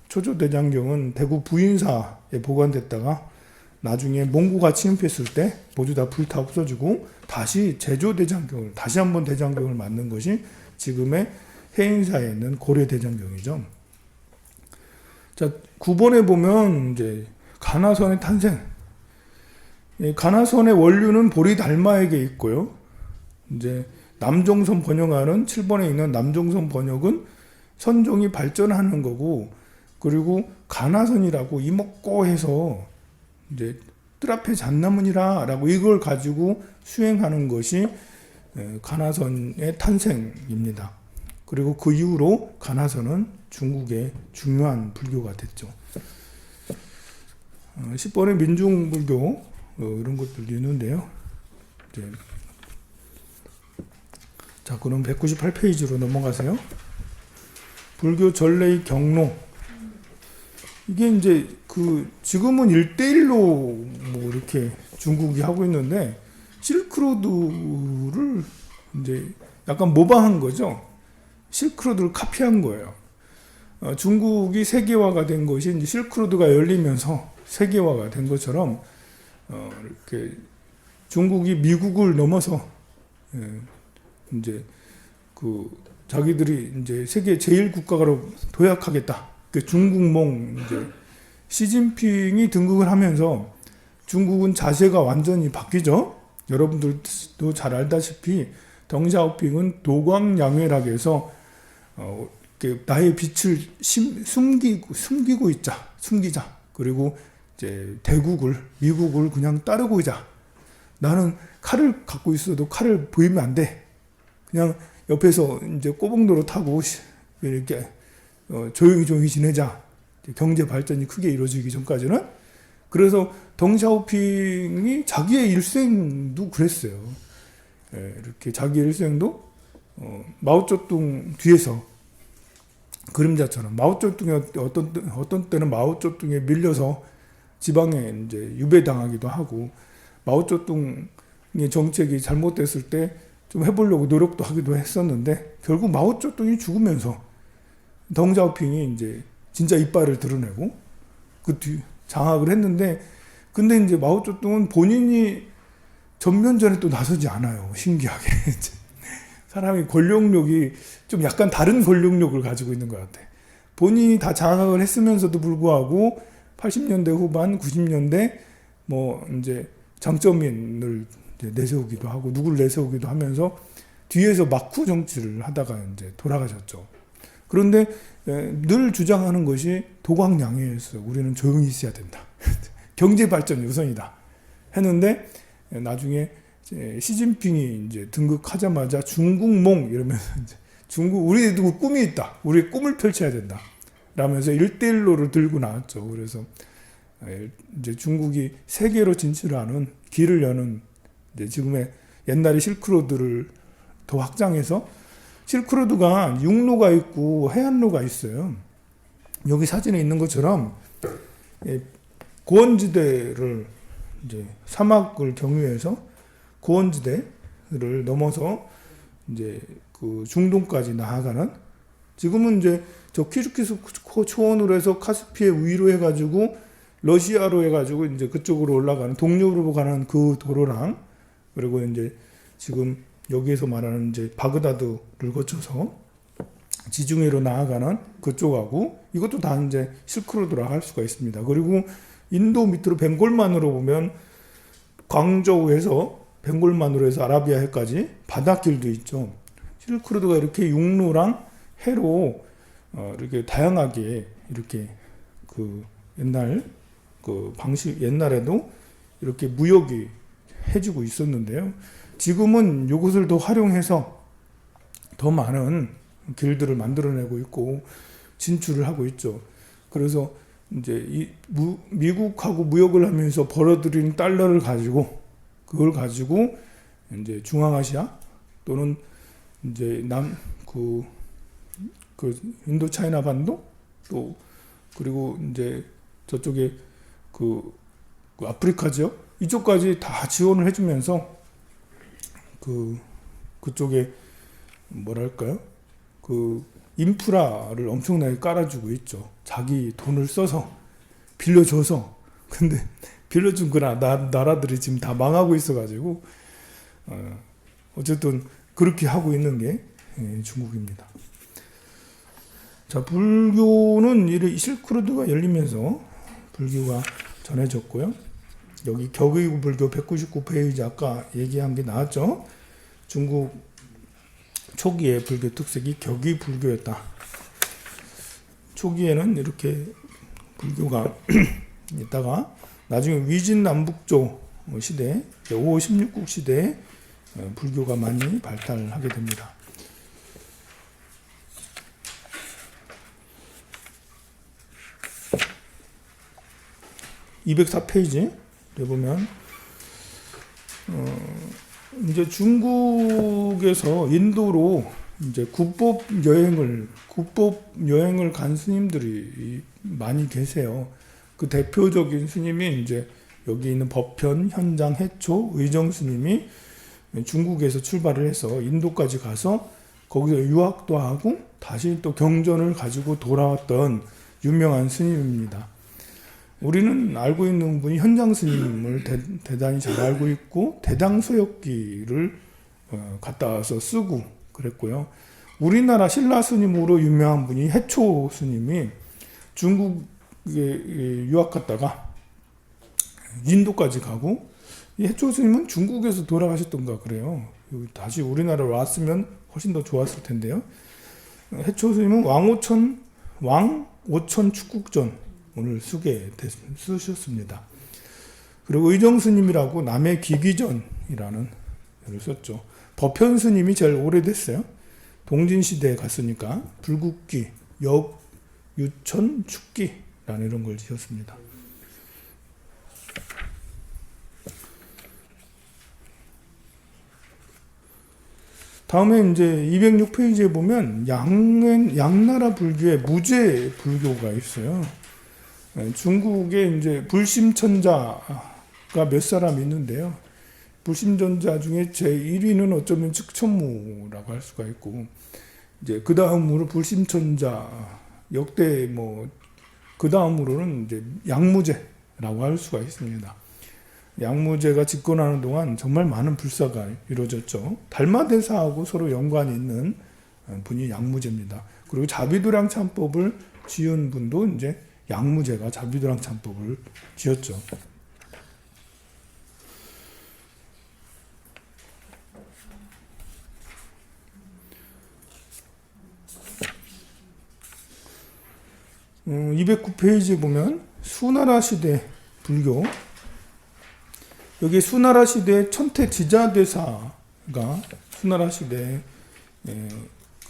초조대장경은 대구 부인사에 보관됐다가 나중에 몽고가 침입했을 때 모두 다 불타 없어지고 다시 제조대장경을, 다시 한번 대장경을 만든 것이 지금의 해인사에 있는 고려대장경이죠. 자, 9번에 보면 이제 가나선의 탄생. 가나선의 원류는 보리달마에게 있고요. 이제 남종선 번역하는 7번에 있는 남종선 번역은 선종이 발전하는 거고, 그리고 가나선이라고 이먹고 해서 이제 뜰 앞에 잣나무니라라고 이걸 가지고 수행하는 것이 가나선의 탄생입니다. 그리고 그 이후로 가나선은 중국의 중요한 불교가 됐죠. 10번에 민중불교 이런 것들도 있는데요. 자, 그럼 198페이지로 넘어가세요. 불교 전례의 경로. 이게 이제 지금은 1대1로 뭐 이렇게 중국이 하고 있는데, 실크로드를 이제 약간 모방한 거죠. 실크로드를 카피한 거예요. 중국이 세계화가 된 것이 이제 실크로드가 열리면서 세계화가 된 것처럼 이렇게 중국이 미국을 넘어서 이제 자기들이 이제 세계 제일 국가로 도약하겠다. 중국몽 이제 시진핑이 등극을 하면서 중국은 자세가 완전히 바뀌죠. 여러분들도 잘 알다시피 덩샤오핑은 도광양회라고 해서 나의 빛을 숨기자. 그리고 이제 미국을 그냥 따르고 있자. 나는 칼을 갖고 있어도 칼을 보이면 안 돼. 그냥 옆에서 이제 꼬북노로 타고 이렇게 조용히 지내자. 경제 발전이 크게 이루어지기 전까지는. 그래서 덩샤오핑이 자기의 일생도 그랬어요. 이렇게 자기 일생도 마오쩌둥 뒤에서 그림자처럼, 마오쩌둥이 어떤 때는 마오쩌둥에 밀려서 지방에 이제 유배당하기도 하고, 마오쩌둥의 정책이 잘못됐을 때 좀 해보려고 노력도 하기도 했었는데, 결국 마오쩌둥이 죽으면서 덩샤오핑이 이제 진짜 이빨을 드러내고 그 뒤 장악을 했는데, 근데 이제 마오쩌둥은 본인이 전면전에 또 나서지 않아요. 신기하게. 사람이 권력력이 좀 약간 다른 권력력을 가지고 있는 것 같아. 본인이 다 장악을 했으면서도 불구하고 80년대 후반, 90년대 뭐 이제 장쩌민을 이제 내세우기도 하고 누구를 내세우기도 하면서 뒤에서 막후 정치를 하다가 이제 돌아가셨죠. 그런데 늘 주장하는 것이 도광양회였어요. 우리는 조용히 있어야 된다. 경제 발전이 우선이다. 했는데 나중에 시진핑이 이제 등극하자마자 중국몽 이러면서 이제 우리도 꿈이 있다. 우리의 꿈을 펼쳐야 된다. 라면서 1대1로를 들고 나왔죠. 그래서 이제 중국이 세계로 진출하는 길을 여는 이제 지금의 옛날의 실크로드를 더 확장해서, 실크로드가 육로가 있고 해안로가 있어요. 여기 사진에 있는 것처럼 고원지대를 이제 사막을 경유해서 고원지대를 넘어서 이제 그 중동까지 나아가는, 지금은 이제 저 키르키스 초원으로 해서 카스피해 위로 해가지고 러시아로 해가지고 이제 그쪽으로 올라가는 동유럽으로 가는 그 도로랑, 그리고 이제 지금 여기에서 말하는 이제 바그다드를 거쳐서 지중해로 나아가는 그쪽하고, 이것도 다 이제 실크로드라 할 수가 있습니다. 그리고 인도 밑으로 벵골만으로 보면 광저우에서 벵골만으로 해서 아라비아해까지 바닷길도 있죠. 실크로드가 이렇게 육로랑 해로 이렇게 다양하게 이렇게 그 옛날 그 방식 옛날에도 이렇게 무역이 해주고 있었는데요. 지금은 이것을 더 활용해서 더 많은 길들을 만들어내고 있고 진출을 하고 있죠. 그래서 이제 미국하고 무역을 하면서 벌어들인 달러를 가지고 그걸 가지고 이제 중앙아시아 또는 이제 그 인도 차이나 반도 또 그리고 이제 저쪽에 그 아프리카 지역 이쪽까지 다 지원을 해주면서 그쪽에 뭐랄까요? 그 인프라를 엄청나게 깔아주고 있죠. 자기 돈을 써서 빌려줘서. 근데 빌려준 그 나라들이 지금 다 망하고 있어가지고 어쨌든 그렇게 하고 있는 게 중국입니다. 자, 불교는 이 실크로드가 열리면서 불교가 전해졌고요. 여기 격의 불교 199페이지 아까 얘기한 게 나왔죠. 중국 초기의 불교 특색이 격의 불교였다. 초기에는 이렇게 불교가 있다가 나중에 위진남북조 시대, 5, 16국 시대에 불교가 많이 발달하게 됩니다. (204페이지에) 보면 이제 중국에서 인도로 이제 국법 여행을 간 스님들이 많이 계세요. 그 대표적인 스님이 이제 여기 있는 법현, 현장, 해초, 의정 스님이 중국에서 출발을 해서 인도까지 가서 거기서 유학도 하고 다시 또 경전을 가지고 돌아왔던 유명한 스님입니다. 우리는 알고 있는 분이 현장 스님을 대단히 잘 알고 있고 대당서역기를 갔다 와서 쓰고 그랬고요. 우리나라 신라 스님으로 유명한 분이 해초 스님이 중국에 유학 갔다가 인도까지 가고 이 해초 스님은 중국에서 돌아가셨던가 그래요. 다시 우리나라로 왔으면 훨씬 더 좋았을 텐데요. 해초 스님은 왕오천 축국전 오늘 쓰셨습니다. 그리고 의정 스님이라고 남해 기기전이라는 를 썼죠. 법현 스님이 제일 오래됐어요. 동진 시대에 갔으니까 불국기, 역, 유천, 축기라는 이런 걸 지었습니다. 다음에 이제 206페이지에 보면 양나라 불교에 무제 불교가 있어요. 중국에 이제 불심천자가 몇 사람 있는데요. 불심천자 중에 제 1위는 어쩌면 측천무라고 할 수가 있고, 이제 그 다음으로 불심천자 역대 그 다음으로는 이제 양무제라고 할 수가 있습니다. 양무제가 집권하는 동안 정말 많은 불사가 이루어졌죠. 달마대사하고 서로 연관이 있는 분이 양무제입니다. 그리고 자비도량 참법을 지은 분도 이제 양무제가 자비도량 참법을 지었죠. 음, 209페이지에 보면 수나라 시대 불교, 여기 수나라 시대 천태지자대사가 수나라 시대에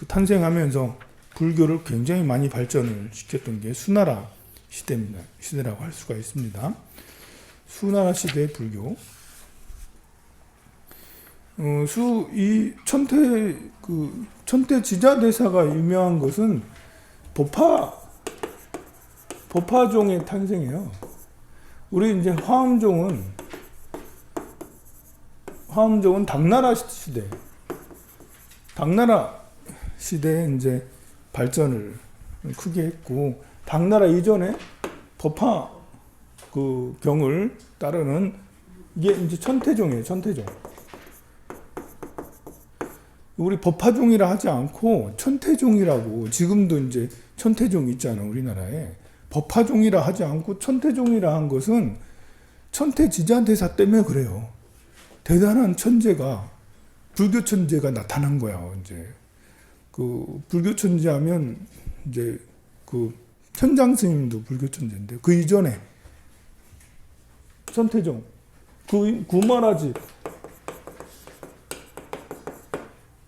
탄생하면서 불교를 굉장히 많이 발전을 시켰던 게 수나라 시대입니다. 시대라고 할 수가 있습니다. 수나라 시대의 불교. 이 천태지자대사가 유명한 것은 법화종의 탄생이에요. 우리 이제 화엄종은 당나라 시대에 이제 발전을 크게 했고, 당나라 이전에 법화 그 경을 따르는 이게 이제 천태종이에요. 천태종. 우리 법화종이라 하지 않고 천태종이라고, 지금도 이제 천태종 있잖아 우리나라에. 법화종이라 하지 않고 천태종이라 한 것은 천태지자대사 때문에 그래요. 대단한 천재가, 불교 천재가 나타난 거야. 이제 그 불교 천재하면 이제 그 천장 스님도 불교 천재인데 그 이전에 선태종, 구마라지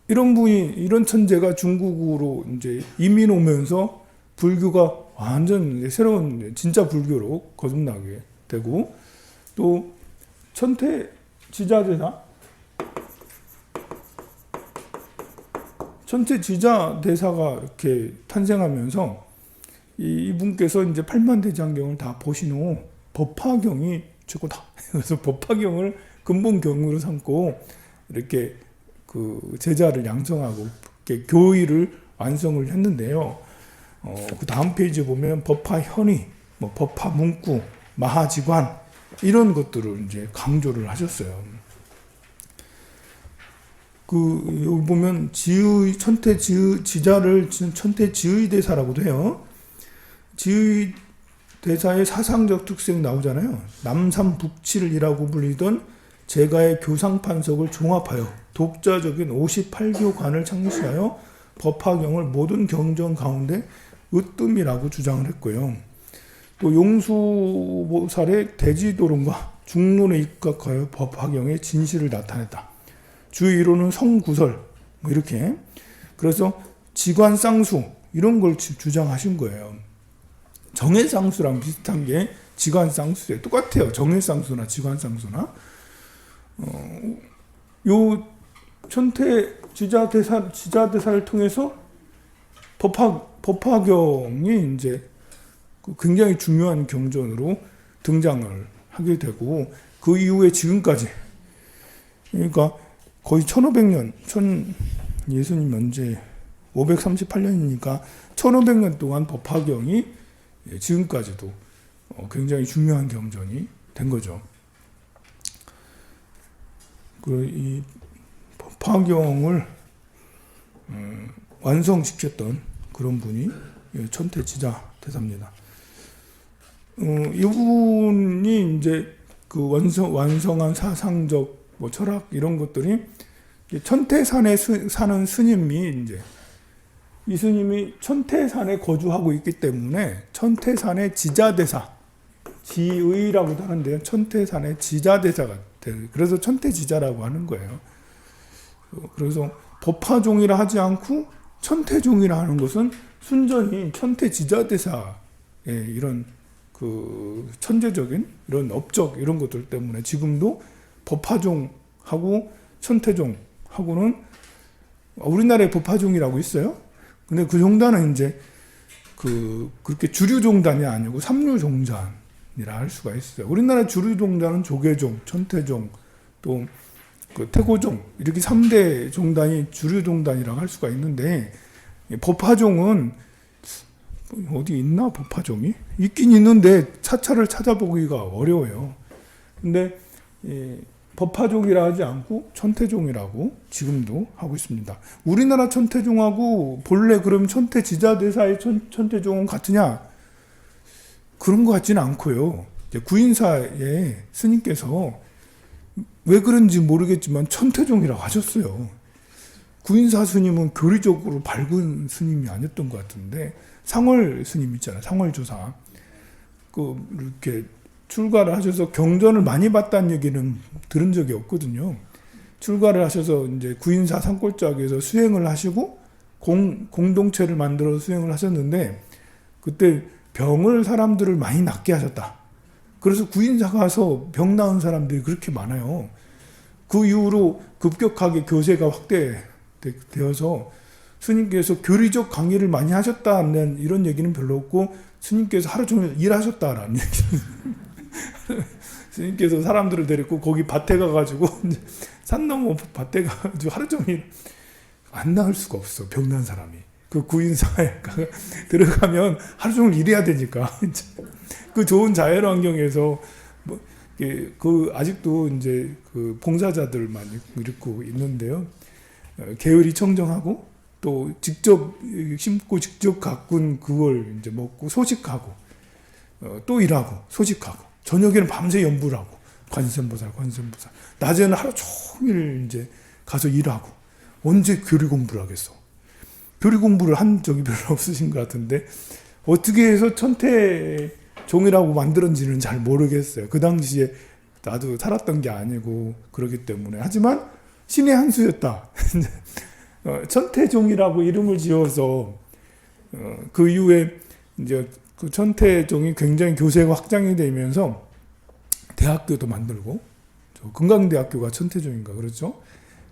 이런 분이 이런 천재가 중국으로 이제 이민 오면서 불교가 완전 새로운 진짜 불교로 거듭나게 되고 또 천태 지자대사 천태 지자대사가 이렇게 탄생하면서 이분께서 이제 팔만대장경을 다 보신 후 법화경이 최고다. 그래서 법화경을 근본경으로 삼고 이렇게 그 제자를 양성하고 이렇게 교의를 완성을 했는데요. 그 다음 페이지 보면 법화현의, 뭐 법화문구, 마하지관 이런 것들을 이제 강조를 하셨어요. 여기 보면 천태 지자를 천태 지의 대사라고도 해요. 지의 대사의 사상적 특색 나오잖아요. 남삼북칠이라고 불리던 제가의 교상판석을 종합하여 독자적인 58교관을 창시하여 법화경을 모든 경전 가운데 으뜸이라고 주장을 했고요. 또 용수보살의 대지도론과 중론에 입각하여 법화경의 진실을 나타냈다. 주의 이론은 성구설 뭐 이렇게 그래서 지관쌍수 이런 걸 주장하신 거예요. 정해쌍수랑 비슷한 게 지관쌍수예요. 똑같아요. 정해쌍수나 지관쌍수나 요 천태 지자대사를 통해서 법화경이 이제 굉장히 중요한 경전으로 등장을 하게 되고 그 이후에 지금까지 그러니까 거의 1500년 예수님 현재 538년이니까 1500년 동안 법화경이 지금까지도 굉장히 중요한 경전이 된 거죠. 이 법화경을 완성시켰던 그런 분이 천태지자 대사입니다. 이분이 이제 그 완성한 사상적 뭐 철학 이런 것들이 천태산에 사는 스님이 이제 이 스님이 천태산에 거주하고 있기 때문에 천태산의 지자대사, 지의라고도 하는데요. 천태산의 지자대사가 돼요. 그래서 천태지자라고 하는 거예요. 그래서 법화종이라 하지 않고 천태종이라 하는 것은 순전히 천태지자대사의 이런 그 천재적인 이런 업적 이런 것들 때문에 지금도 법화종하고 천태종하고는 우리나라에 법화종이라고 있어요. 근데 그 종단은 이제 그렇게 주류 종단이 아니고 삼류 종단이라 할 수가 있어요. 우리나라 주류 종단은 조계종, 천태종, 또 그 태고종 이렇게 3대 종단이 주류 종단이라고 할 수가 있는데 법화종은 어디 있나 법화종이? 있긴 있는데 차차를 찾아보기가 어려워요. 근데 법화종이라 하지 않고 천태종이라고 지금도 하고 있습니다. 우리나라 천태종하고 본래 그럼 천태지자대사의 천태종은 같으냐? 그런 것 같지는 않고요. 구인사의 스님께서 왜 그런지 모르겠지만 천태종이라고 하셨어요. 구인사 스님은 교리적으로 밝은 스님이 아니었던 것 같은데 상월 스님 있잖아요. 상월조사. 이렇게 출가를 하셔서 경전을 많이 봤다는 얘기는 들은 적이 없거든요. 출가를 하셔서 이제 구인사 산골짜기에서 수행을 하시고 공동체를 만들어 수행을 하셨는데 그때 사람들을 많이 낫게 하셨다. 그래서 구인사 가서 병 나은 사람들이 그렇게 많아요. 그 이후로 급격하게 교세가 확대되어서 스님께서 교리적 강의를 많이 하셨다는 이런 얘기는 별로 없고 스님께서 하루 종일 일하셨다라는 얘기는 스님께서 사람들을 데리고 거기 밭에 가가지고 산 넘어 밭에 가가지고 하루 종일 안 나을 수가 없어. 병난 사람이. 그 구인사에 들어가면 하루 종일 일해야 되니까 그 좋은 자연 환경에서 아직도 이제 그 봉사자들만 있고 있는데요. 게으리 청정하고 또 직접 심고 직접 가꾼 그걸 이제 먹고 소식하고 또 일하고 소식하고 저녁에는 밤새 연불 하고 관세음보살 낮에는 하루 종일 이제 가서 일하고 언제 교리 공부를 하겠어. 교리 공부를 한 적이 별로 없으신 것 같은데 어떻게 해서 천태종이라고 만들었는지는 잘 모르겠어요. 그 당시에 나도 살았던 게 아니고 그러기 때문에. 하지만 신의 한 수였다. 천태종이라고 이름을 지어서 그 이후에 이제 그 천태종이 굉장히 교세가 확장이 되면서 대학교도 만들고, 금강대학교가 천태종인가 그렇죠.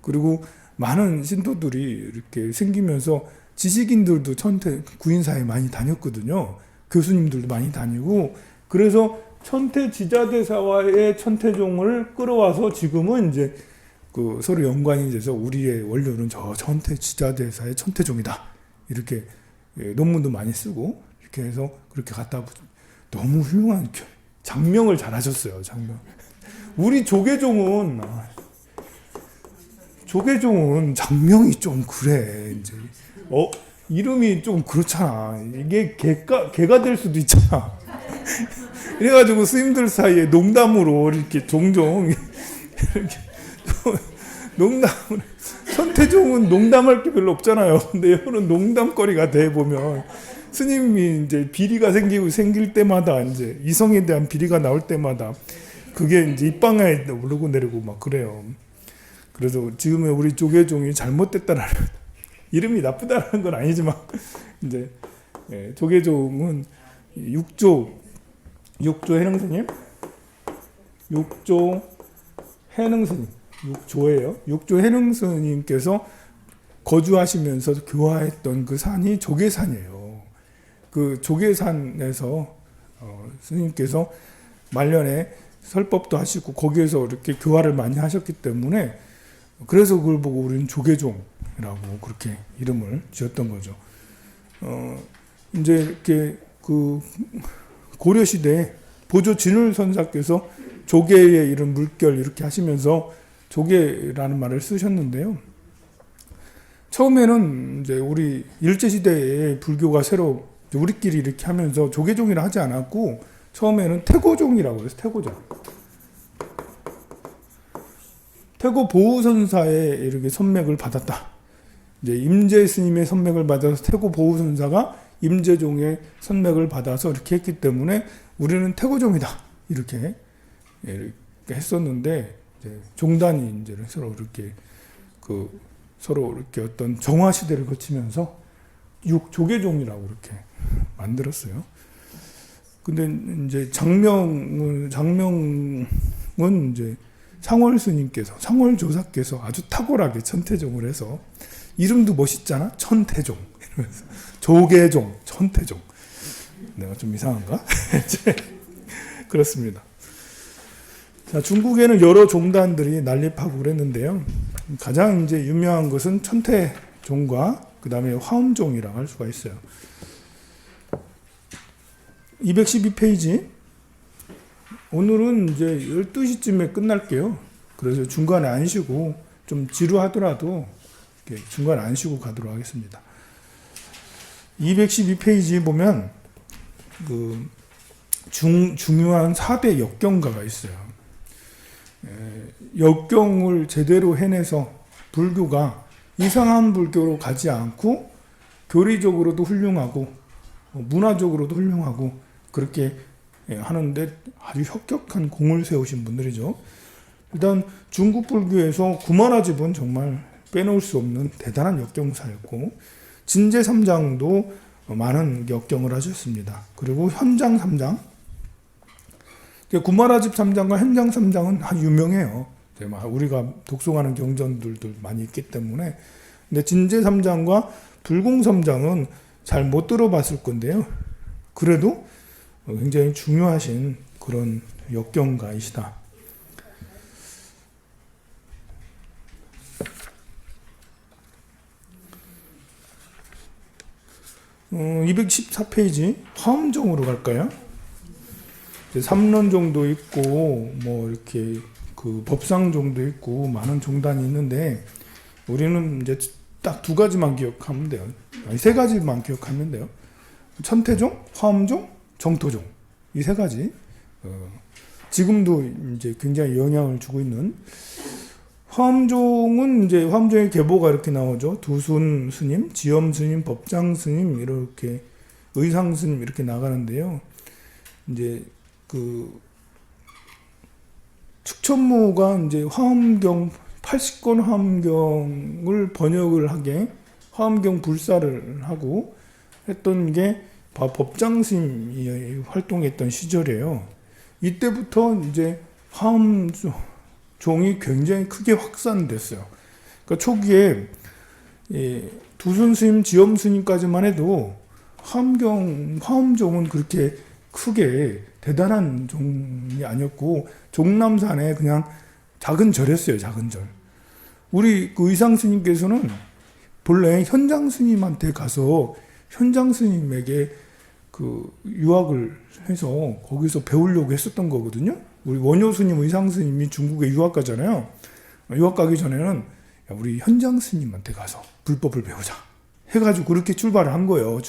그리고 많은 신도들이 이렇게 생기면서 지식인들도 구인사에 많이 다녔거든요. 교수님들도 많이 다니고, 그래서 천태지자대사와의 천태종을 끌어와서 지금은 이제 그 서로 연관이 돼서 우리의 원료는 저 천태지자대사의 천태종이다. 이렇게 논문도 많이 쓰고 이렇게 해서 그렇게 갖다 너무 훌륭한 장명을 잘하셨어요. 장명. 우리 조계종은 장명이 좀 그래. 이제 이름이 좀 그렇잖아. 이게 개가 될 수도 있잖아. 이래가지고 스님들 사이에 농담으로 이렇게 종종 이렇게 농담을, 천태종은 농담할 게 별로 없잖아요. 근데 이거는 농담거리가 돼 보면 스님이 이제 비리가 생길 때마다 이제 이성에 대한 비리가 나올 때마다 그게 이제 입방아에 오르고 내리고 막 그래요. 그래서 지금의 우리 조계종이 잘못됐다는 이름이 나쁘다는 건 아니지만 이제 조계종은 육조 해능스님, 육조 해능스님, 육조예요. 육조 해능스님께서 거주하시면서 교화했던 그 산이 조계산이에요. 그 조계산에서 스님께서 말년에 설법도 하시고 거기에서 이렇게 교화를 많이 하셨기 때문에, 그래서 그걸 보고 우리는 조계종이라고 그렇게 이름을 지었던 거죠. 이제 이렇게 그 고려시대에 보조 진울선사께서 조계의 이런 물결 이렇게 하시면서 조계라는 말을 쓰셨는데요. 처음에는 이제 우리 일제시대에 불교가 새로 우리끼리 이렇게 하면서 조계종이라 하지 않았고, 처음에는 태고종이라고 해서 태고종. 태고 보우선사의 이렇게 선맥을 받았다. 이제 임재 스님의 선맥을 받아서 태고 보우선사가 임재종의 선맥을 받아서 이렇게 했기 때문에 우리는 태고종이다. 이렇게 했었는데, 이제 종단이 이제 서로 이렇게 서로 이렇게 어떤 정화 시대를 거치면서 조계종이라고 이렇게 만들었어요. 근데 이제 장명은 이제 상월 스님께서, 상월 조사께서 아주 탁월하게 천태종을 해서, 이름도 멋있잖아. 천태종 이러면서 조계종, 천태종. 내가 좀 이상한가? 그렇습니다. 자, 중국에는 여러 종단들이 난립하고 그랬는데요. 가장 이제 유명한 것은 천태종과 그 다음에 화엄종이라고 할 수가 있어요. 212페이지. 오늘은 이제 12시쯤에 끝날게요. 그래서 중간에 안 쉬고, 좀 지루하더라도 중간에 안 쉬고 가도록 하겠습니다. 212페이지 보면 중요한 4대 역경가가 있어요. 역경을 제대로 해내서 불교가 이상한 불교로 가지 않고 교리적으로도 훌륭하고 문화적으로도 훌륭하고 그렇게 하는데 아주 혁혁한 공을 세우신 분들이죠. 일단 중국 불교에서 구마라집은 정말 빼놓을 수 없는 대단한 역경사였고, 진제 3장도 많은 역경을 하셨습니다. 그리고 현장 3장, 구마라집 3장과 현장 3장은 아주 유명해요. 우리가 독송하는 경전들도 많이 있기 때문에. 근데 진제 3장과 불공 3장은 잘 못 들어봤을 건데요. 그래도 굉장히 중요하신 그런 역경가이시다. 214페이지 화엄종으로 갈까요? 3론종도 있고 뭐 이렇게 그 법상종도 있고 많은 종단이 있는데, 우리는 이제 딱 2가지만 기억하면 돼요. 아니 3가지만 기억하면 돼요. 천태종, 화엄종, 정토종, 이 3가지. 지금도 이제 굉장히 영향을 주고 있는. 화엄종은 이제 화엄종의 계보가 이렇게 나오죠. 두순 스님, 지엄 스님, 법장 스님 이렇게 의상 스님 이렇게 나가는데요. 이제 그 축천무가 이제 화엄경 80권 화엄경을 번역을 하게 화엄경 불사를 하고 했던 게 법장 스님이 활동했던 시절이에요. 이때부터 이제 화엄종이 굉장히 크게 확산됐어요. 그러니까 초기에 두순 스님, 지엄 스님까지만 해도 화엄종은 그렇게 크게 대단한 종이 아니었고 종남산에 그냥 작은 절이었어요. 작은 절. 우리 그 의상 스님께서는 본래 현장 스님한테 가서 현장 스님에게 그 유학을 해서 거기서 배우려고 했었던 거거든요. 우리 원효 스님, 의상 스님이 중국에 유학 가잖아요. 유학 가기 전에는 야, 우리 현장 스님한테 가서 불법을 배우자 해가지고 그렇게 출발을 한 거예요.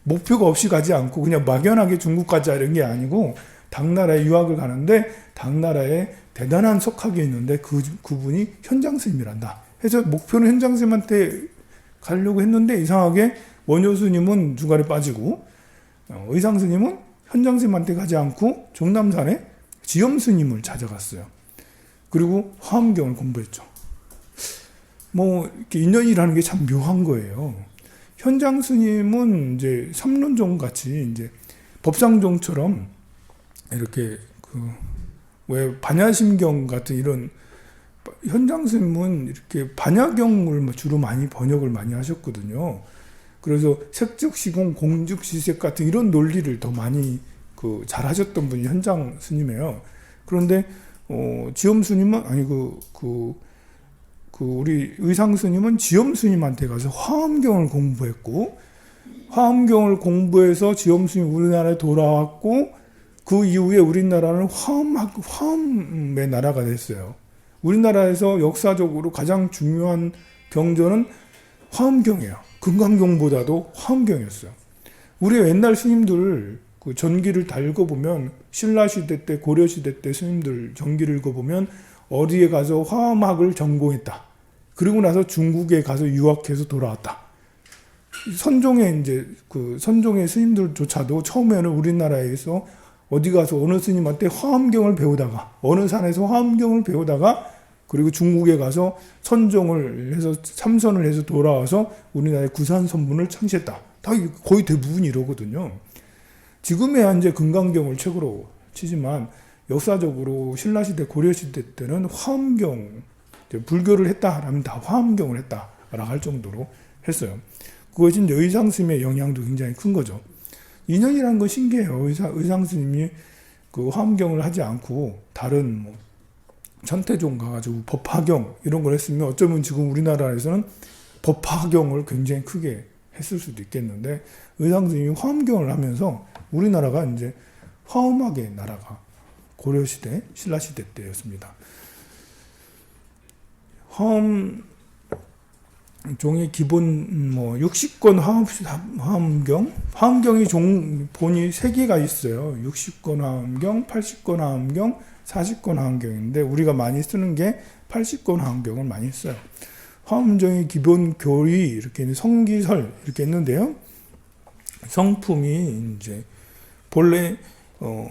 목표가 없이 가지 않고 그냥 막연하게 중국 가자 이런 게 아니고 당나라에 유학을 가는데 당나라에 대단한 석학이 있는데 그분이 현장 스님이란다 해서 목표는 현장 스님한테 가려고 했는데 이상하게 원효 스님은 중간에 빠지고 의상 스님은 현장 스님한테 가지 않고 종남산에 지엄 스님을 찾아갔어요. 그리고 화엄경을 공부했죠. 뭐 이렇게 인연이라는 게 참 묘한 거예요. 현장 스님은 이제 삼론종 같이 이제 법상종처럼 이렇게 왜 반야심경 같은 이런 현장 스님은 이렇게 반야경을 주로 많이 번역을 많이 하셨거든요. 그래서 색즉시공, 공즉시색 같은 이런 논리를 더 많이 잘 하셨던 분이 현장 스님이에요. 그런데 지엄 스님은 아니 우리 의상 스님은 지엄 스님한테 가서 화엄경을 공부했고 화엄경을 공부해서 지엄 스님 우리나라에 돌아왔고 그 이후에 우리나라는 화엄의 나라가 됐어요. 우리나라에서 역사적으로 가장 중요한 경전은 화엄경이에요. 금강경보다도 화엄경이었어요. 우리 옛날 스님들 그 전기를 다 읽어보면 신라시대 때 고려시대 때 스님들 전기를 읽어보면 어디에 가서 화엄학을 전공했다. 그리고 나서 중국에 가서 유학해서 돌아왔다. 선종의 선종의 스님들조차도 처음에는 우리나라에서 어디 가서 어느 스님한테 화엄경을 배우다가 어느 산에서 화엄경을 배우다가 그리고 중국에 가서 선종을 해서 참선을 해서 돌아와서 우리나라의 구산선문을 창시했다. 다 거의 대부분 이러거든요. 지금에야 이제 금강경을 최고로 치지만 역사적으로 신라시대 고려시대 때는 화엄경 불교를 했다 하면 다 화엄경을 했다라고 할 정도로 했어요. 그것이 이제 의상 스님의 영향도 굉장히 큰 거죠. 인연이라는 건 신기해요. 의상 스님이 그 화엄경을 하지 않고 다른 천태종 가가지고 법화경 이런 걸 했으면 어쩌면 지금 우리나라에서는 법화경을 굉장히 크게 했을 수도 있겠는데 의상 스님이 화엄경을 하면서 우리나라가 이제 화엄학의 나라가 고려시대, 신라시대 때였습니다. 화엄종의 기본 60권 화엄경이 본이 3개가 있어요. 60권 화엄경, 80권 화엄경, 40권 화엄경인데 우리가 많이 쓰는 게 80권 화엄경을 많이 써요. 화엄종의 기본 교리 이렇게 성기설 이렇게 있는데요. 성품이 이제 본래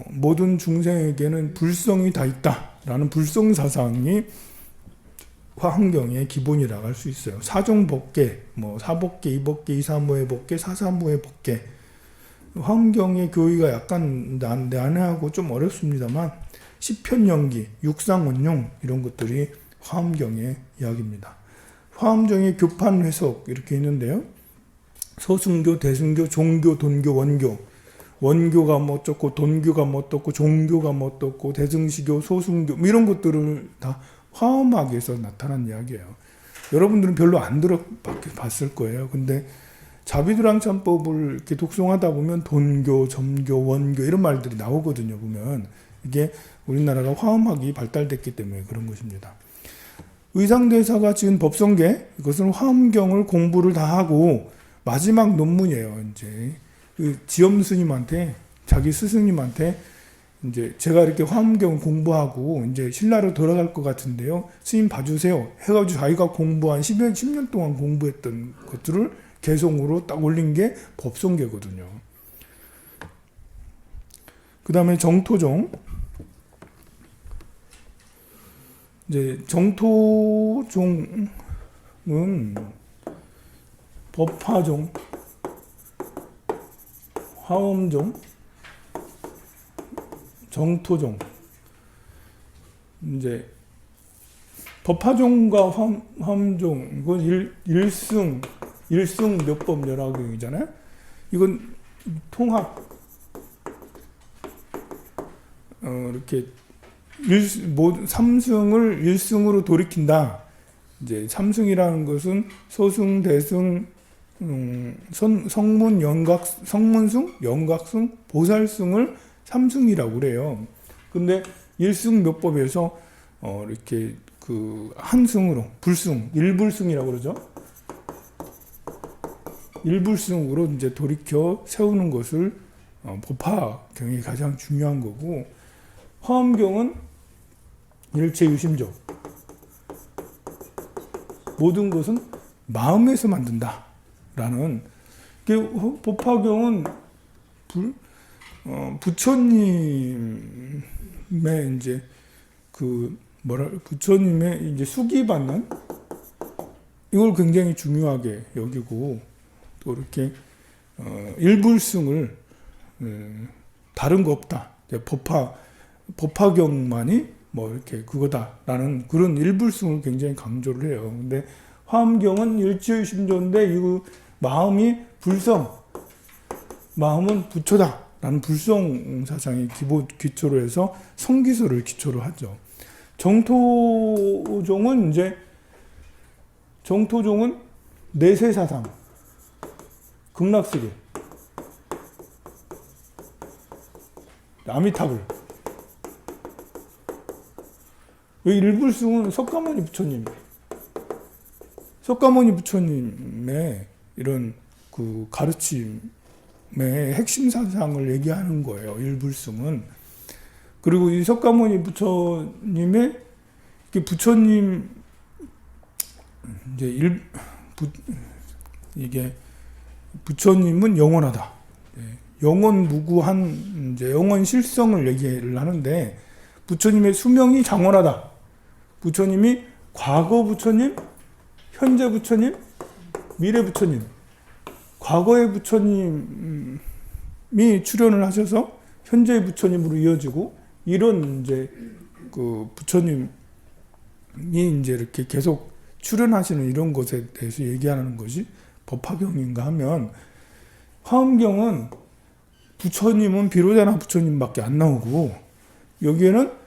모든 중생에게는 불성이 다 있다라는 불성 사상이 화엄경의 기본이라고 할 수 있어요. 사종법계, 사법계, 이법계, 이사무의 법계, 사사무의 법계. 화엄경의 교의가 약간 난해하고 좀 어렵습니다만 시편연기, 육상원용 이런 것들이 화엄경의 이야기입니다. 화엄경의 교판 해석 이렇게 있는데요. 서승교, 대승교, 종교, 돈교, 원교. 원교가 뭐 어떻고 돈교가 뭐 어떻고 종교가 뭐 어떻고 대승시교, 소승교 이런 것들을 다 화엄학에서 나타난 이야기예요. 여러분들은 별로 안 들어봤을 거예요. 근데 자비도랑참법을 이렇게 독송하다 보면 돈교, 점교, 원교 이런 말들이 나오거든요. 보면 이게 우리나라가 화엄학이 발달됐기 때문에 그런 것입니다. 의상대사가 지은 법성계 이것은 화엄경을 공부를 다 하고 마지막 논문이에요. 이제 그 지엄 스님한테 자기 스승님한테 이제 제가 이렇게 화엄경 공부하고 이제 신라로 돌아갈 것 같은데요. 스님 봐주세요. 해가지고 자기가 공부한 10년 동안 공부했던 것들을 개송으로 딱 올린 게 법성계거든요. 그 다음에 정토종. 이제 정토종은 법화종, 화엄종, 정토종. 이제 법화종과 화엄종, 이건 일승 몇법 열화경이잖아요. 이건 통합. 이렇게 삼승을 일승으로 돌이킨다. 이제 삼승이라는 것은 소승, 대승, 성문, 성문승, 연각승, 보살승을 삼승이라고 그래요. 근데 일승묘법에서 이렇게 그 한승으로 불승, 일불승이라고 그러죠. 일불승으로 이제 돌이켜 세우는 것을 법화경이 가장 중요한 거고, 화엄경은 일체유심조. 모든 것은 마음에서 만든다. 라는, 법화경은 부처님의 이제 부처님의 이제 수기받는 이걸 굉장히 중요하게 여기고, 또 이렇게 일불승을 다른 거 없다. 법화경만이 뭐 이렇게 그거다라는 그런 일불승을 굉장히 강조를 해요. 근데 화엄경은 일체유심조인데 이 마음이 불성, 마음은 부처다라는 불성 사상의 기초로 해서 성기서를 기초로 하죠. 정토종은 내세 사상, 극락세계, 아미타불. 여기 일불승은 석가모니 부처님의 이런 그 가르침의 핵심 사상을 얘기하는 거예요. 일불승은. 그리고 이 석가모니 부처님의 부처님 이게 부처님은 영원하다. 영원무구한 영원 실성을 얘기를 하는데, 부처님의 수명이 장원하다. 부처님이 과거 부처님, 현재 부처님, 미래 부처님. 과거의 부처님이 출현을 하셔서 현재의 부처님으로 이어지고, 이런 그 부처님이 이렇게 계속 출현하시는 이런 것에 대해서 얘기하는 것이 법화경인가 하면, 화엄경은 부처님은 비로자나 부처님밖에 안 나오고, 여기에는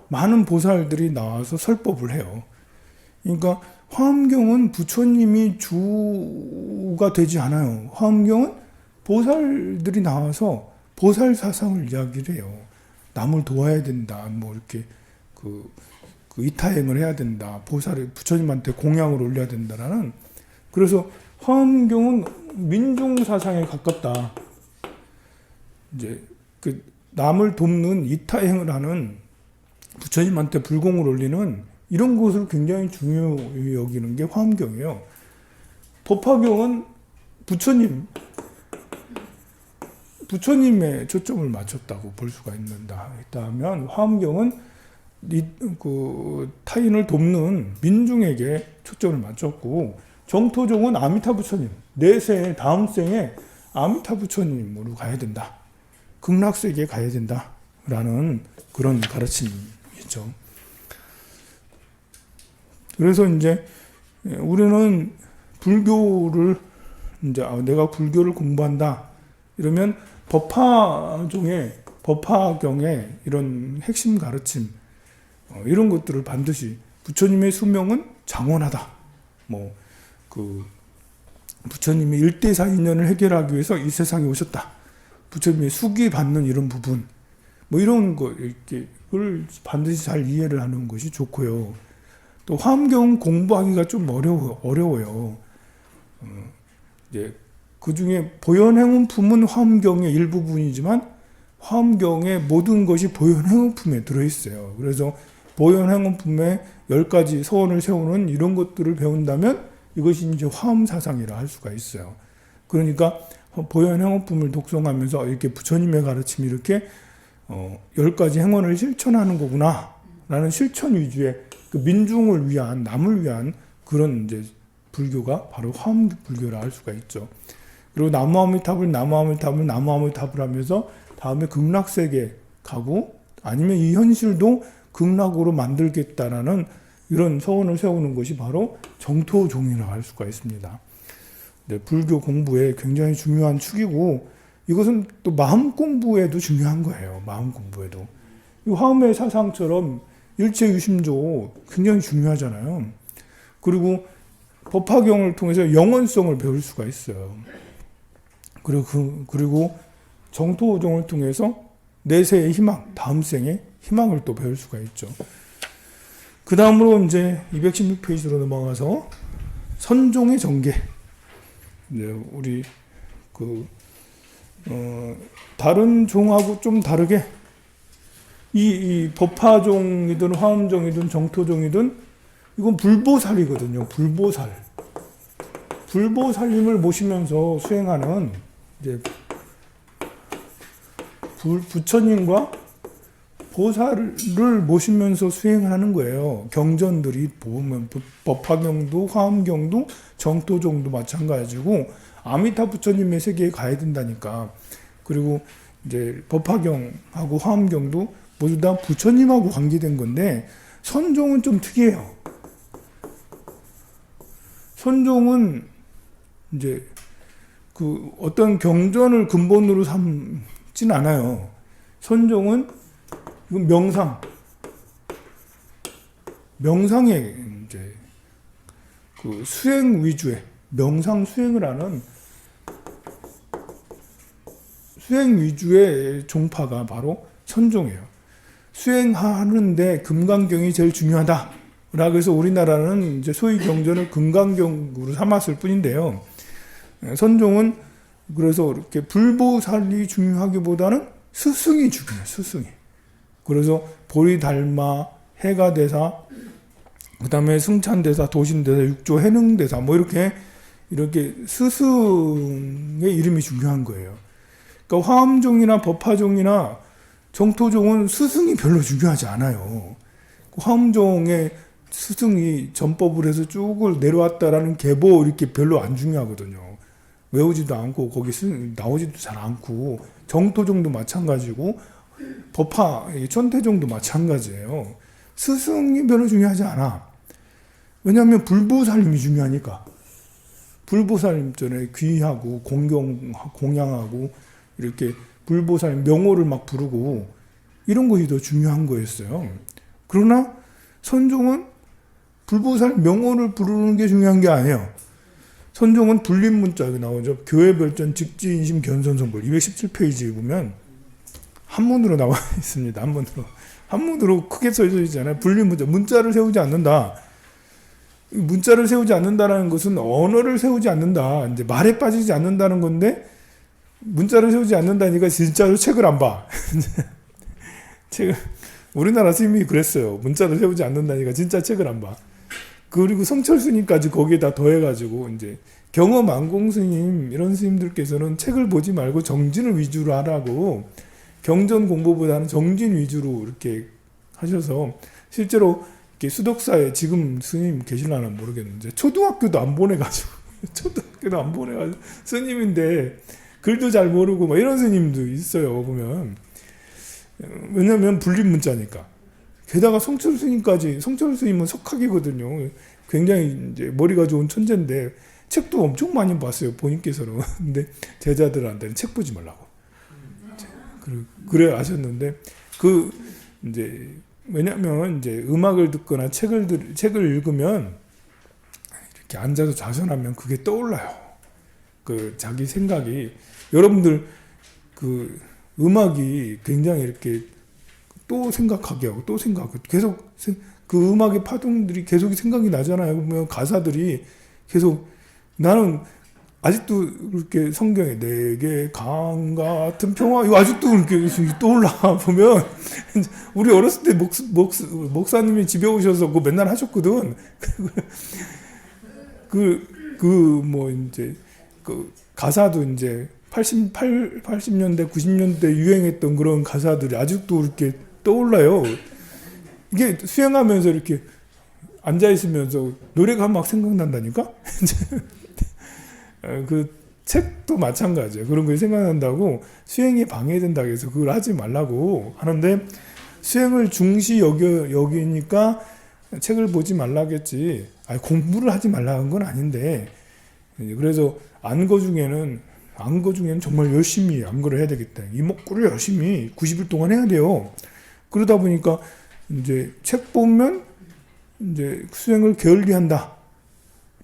많은 보살들이 나와서 설법을 해요. 그러니까 화엄경은 부처님이 주가 되지 않아요. 화엄경은 보살들이 나와서 보살 사상을 이야기를 해요. 남을 도와야 된다. 뭐 이렇게 그 이타행을 해야 된다. 부처님한테 공양을 올려야 된다라는. 그래서 화엄경은 민중 사상에 가깝다. 이제 그 남을 돕는 이타행을 하는, 부처님한테 불공을 올리는 이런 것을 굉장히 중요히 여기는 게 화엄경이에요. 법화경은 부처님의 초점을 맞췄다고 볼 수가 있다면, 화엄경은 그 타인을 돕는 민중에게 초점을 맞췄고, 정토종은 아미타 부처님, 내세 다음 생에 아미타 부처님으로 가야 된다. 극락세계에 가야 된다라는 그런 가르침이죠. 그래서 이제 우리는 불교를 내가 불교를 공부한다 이러면 법화경의 이런 핵심 가르침, 이런 것들을 반드시, 부처님의 수명은 장원하다. 부처님이 일대사 인연을 해결하기 위해서 이 세상에 오셨다. 부처님의 수기 받는 이런 부분, 이런 거를 반드시 잘 이해를 하는 것이 좋고요. 또 화엄경 공부하기가 좀 어려워요. 이제 그 중에 보현행운품은 화엄경의 일부분이지만, 화엄경의 모든 것이 보현행운품에 들어있어요. 그래서 보현행운품에 10가지 서원을 세우는 이런 것들을 배운다면 이것이 이제 화엄사상이라 할 수가 있어요. 그러니까 보현 행업품을 독송하면서 이렇게 부처님의 가르침이 이렇게 10가지 행원을 실천하는 거구나 라는 실천 위주의 그 민중을 위한, 남을 위한 그런 이제 불교가 바로 화엄 불교라 할 수가 있죠. 그리고 나무아미탑을 하면서 다음에 극락세계 가고 아니면 이 현실도 극락으로 만들겠다라는 이런 서원을 세우는 것이 바로 정토종이라고 할 수가 있습니다. 네, 불교 공부에 굉장히 중요한 축이고 이것은 또 마음 공부에도 중요한 거예요. 마음 공부에도. 이 화엄의 사상처럼 일체유심조 굉장히 중요하잖아요. 그리고 법화경을 통해서 영원성을 배울 수가 있어요. 그리고 정토종을 통해서 내세의 희망, 다음 생의 희망을 또 배울 수가 있죠. 그 다음으로 이제 216페이지로 넘어가서 선종의 전개. 네, 우리 다른 종하고 좀 다르게 이 법화종이든 화엄종이든 정토종이든 이건 불보살이거든요. 불보살님을 모시면서 수행하는 이제 부처님과 보살을 모시면서 수행을 하는 거예요. 경전들이 보면 법화경도 화엄경도 정토종도 마찬가지고 아미타 부처님의 세계에 가야 된다니까. 그리고 이제 법화경하고 화엄경도 모두 다 부처님하고 관계된 건데 선종은 좀 특이해요. 선종은 이제 그 어떤 경전을 근본으로 삼진 않아요. 선종은 명상의 이제 그 수행 위주의 명상 수행을 하는 수행 위주의 종파가 바로 선종이에요. 수행하는데 금강경이 제일 중요하다. 그래서 우리나라는 이제 소위 경전을 금강경으로 삼았을 뿐인데요. 선종은 그래서 이렇게 불보살이 중요하기보다는 스승이 중요해요. 스승이. 그래서 보리달마, 해가대사, 그 다음에 승찬대사, 도신대사, 육조, 해능대사 뭐 이렇게 스승의 이름이 중요한 거예요. 그러니까 화엄종이나 법화종이나 정토종은 스승이 별로 중요하지 않아요. 화엄종의 스승이 전법을 해서 쭉 내려왔다라는 계보 이렇게 별로 안 중요하거든요. 외우지도 않고 거기 나오지도 잘 않고 정토종도 마찬가지고 법화, 천태종도 마찬가지예요. 스승이 별로 중요하지 않아. 왜냐하면 불보살님이 중요하니까. 불보살님 전에 귀하고 공양하고 이렇게 불보살님 명호를 막 부르고 이런 것이 더 중요한 거였어요. 그러나 선종은 불보살 명호를 부르는 게 중요한 게 아니에요. 선종은 불림문자가 나오죠. 교회별전 직지인심 견선성불 217페이지에 보면 한문으로 나와 있습니다. 한문으로 크게 써져 있잖아요. 불림문자, 문자를 세우지 않는다. 문자를 세우지 않는다는 것은 언어를 세우지 않는다. 이제 말에 빠지지 않는다는 건데 문자를 세우지 않는다니까 진짜로 책을 안 봐. 우리나라 스님이 그랬어요. 문자를 세우지 않는다니까 진짜 책을 안 봐. 그리고 성철 스님까지 거기에다 더해가지고 이제 경엄 안공 스님 이런 스님들께서는 책을 보지 말고 정진을 위주로 하라고 경전 공부보다는 정진 위주로 이렇게 하셔서 실제로 이렇게 수덕사에 지금 스님 계실라나 모르겠는데 초등학교도 안 보내가지고 스님인데 글도 잘 모르고 막 이런 스님도 있어요. 보면 왜냐면 불림문자니까. 게다가 성철 스님은 석학이거든요. 굉장히 이제 머리가 좋은 천재인데 책도 엄청 많이 봤어요. 본인께서는. 근데 제자들한테는 책 보지 말라고. 그래 하셨는데 이제 왜냐면 이제 음악을 듣거나 책을 읽으면 이렇게 앉아서 좌선하면 그게 떠올라요. 그 자기 생각이 여러분들 그 음악이 굉장히 이렇게 또 생각하게 하고 또 생각하고 계속 그 음악의 파동들이 계속 생각이 나잖아요. 그러면 가사들이 계속 나는 아직도 이렇게 성경에 내게 강 같은 평화 이거 아직도 이렇게 떠올라 보면 우리 어렸을 때 목사님이 집에 오셔서 그거 맨날 하셨거든. 뭐 이제 그 가사도 이제 80년대, 90년대 유행했던 그런 가사들이 아직도 이렇게 떠올라요. 이게 수행하면서 이렇게 앉아있으면서 노래가 막 생각난다니까? 그 책도 마찬가지예요. 그런 거 생각난다고 수행이 방해된다고 해서 그걸 하지 말라고 하는데, 수행을 중시 여기니까 책을 보지 말라겠지. 공부를 하지 말라는 건 아닌데, 그래서 안거 중에는 정말 열심히 안거를 해야 되겠다. 이목구를 열심히 90일 동안 해야 돼요. 그러다 보니까 이제 책 보면 이제 수행을 게을리한다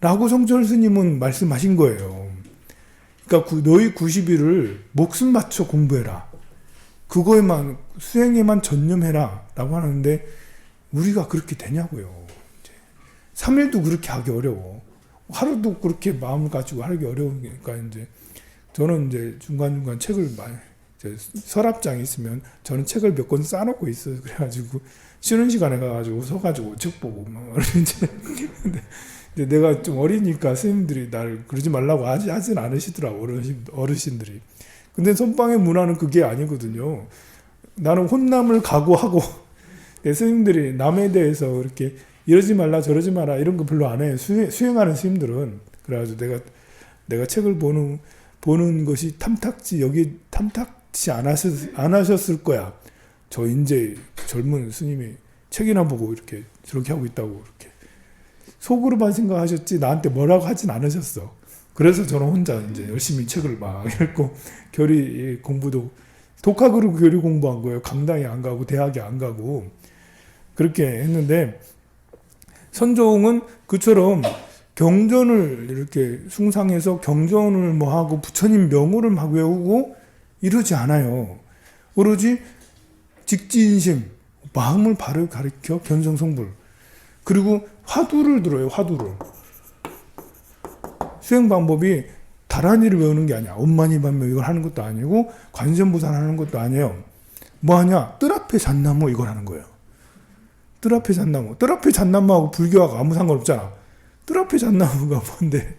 라고 성철 스님은 말씀하신 거예요. 그러니까 너희 90일을 목숨 바쳐 공부해라. 그거에만, 수행에만 전념해라 라고 하는데, 우리가 그렇게 되냐고요. 3일도 그렇게 하기 어려워. 하루도 그렇게 마음을 가지고 하기 어려우니까, 이제 저는 이제 중간중간 책을 많이, 서랍장에 있으면 저는 책을 몇 권 쌓아놓고 있어요. 그래가지고 쉬는 시간에 가가지고 서가지고 책 보고 막 이제 내가 좀 어리니까 스님들이 나를 그러지 말라고 하진 않으시더라고, 어르신들이. 근데 선방의 문화는 그게 아니거든요. 나는 혼남을 각오하고, 내 스님들이 남에 대해서 이렇게 이러지 말라 저러지 마라 이런 거 별로 안 해요. 수행하는 스님들은. 그래가지고 내가 책을 보는 것이 여기 탐탁지 않으셨을 거야. 저 이제 젊은 스님이 책이나 보고 이렇게 저렇게 하고 있다고 이렇게 속으로만 생각하셨지 나한테 뭐라고 하진 않으셨어. 그래서 저는 혼자 이제 열심히 책을 막 읽고, 교리 공부도 독학으로 교리 공부한 거예요. 강당에 안 가고 대학에 안 가고 그렇게 했는데, 선종은 그처럼 경전을 이렇게 숭상해서 경전을 뭐 하고 부처님 명호를 막 외우고 이러지 않아요. 오로지 직지인심, 마음을 바로 가리켜 견성성불, 그리고 화두를 들어요. 화두를. 수행 방법이 다란이를 외우는 게 아니야. 엄마니반며 이걸 하는 것도 아니고 관세음보살 하는 것도 아니에요. 뭐 하냐? 뜰 앞에 잣나무 이걸 하는 거예요. 뜰 앞에 잣나무. 뜰 앞에 잣나무하고 불교하고 아무 상관없잖아. 뜰 앞에 잣나무가 뭔데?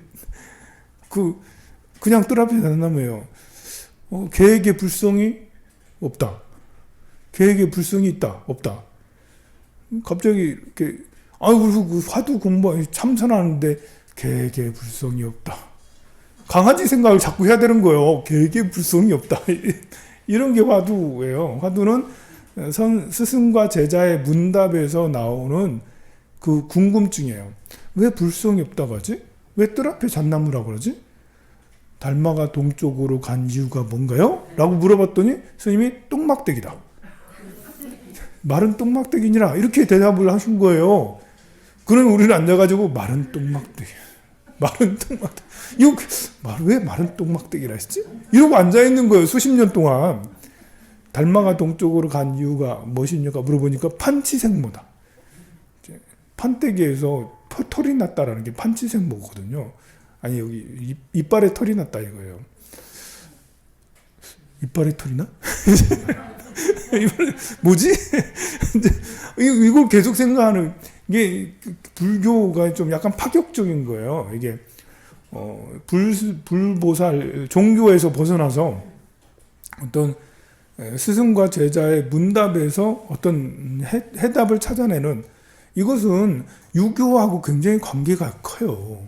그냥 뜰 앞에 잣나무예요. 계획의 불성이 없다. 계획의 불성이 있다. 없다. 갑자기 이렇게 그 화두 공부 참선하는데 계획의 불성이 없다. 강아지 생각을 자꾸 해야 되는 거예요. 계획의 불성이 없다. 이런 게 화두예요. 화두는 스승과 제자의 문답에서 나오는 그 궁금증이에요. 왜 불성이 없다고 하지? 왜 뜰 앞에 잣나무라고 그러지? 달마가 동쪽으로 간 이유가 뭔가요? 라고 물어봤더니 스님이 똥막대기다. 마른 똥막대기니라 이렇게 대답을 하신 거예요. 그러면 우리는 앉아가지고 마른 똥막대기. 이거 왜 마른 똥막대기라 했지? 이러고 앉아있는 거예요. 수십 년 동안. 달마가 동쪽으로 간 이유가 무엇이냐가 물어보니까 판치생모다. 판때기에서 털이 났다라는 게 판치생모거든요. 아니 여기 이빨에 털이 났다 이거예요. 이빨에 털이 나? 뭐지? 이걸 계속 생각하는 게 불교가 좀 약간 파격적인 거예요. 이게 불보살 종교에서 벗어나서 어떤 스승과 제자의 문답에서 어떤 해답을 찾아내는, 이것은 유교하고 굉장히 관계가 커요.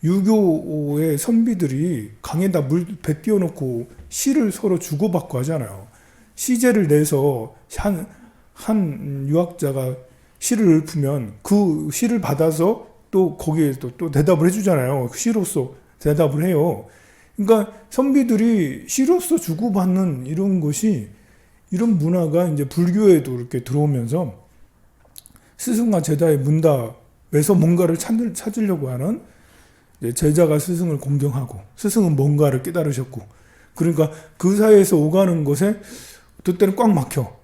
유교의 선비들이 강에다 물 배 띄워놓고 시를 서로 주고받고 하잖아요. 시제를 내서 한 유학자가 시를 읊으면 그 시를 받아서 또 거기에 또 대답을 해주잖아요. 그 시로서 대답을 해요. 그러니까 선비들이 시로서 주고받는 이런 것이, 이런 문화가 이제 불교에도 이렇게 들어오면서 스승과 제자의 문답에서 뭔가를 찾으려고 하는, 제자가 스승을 공경하고 스승은 뭔가를 깨달으셨고, 그러니까 그 사이에서 오가는 것에 어떨 때는 꽉 막혀.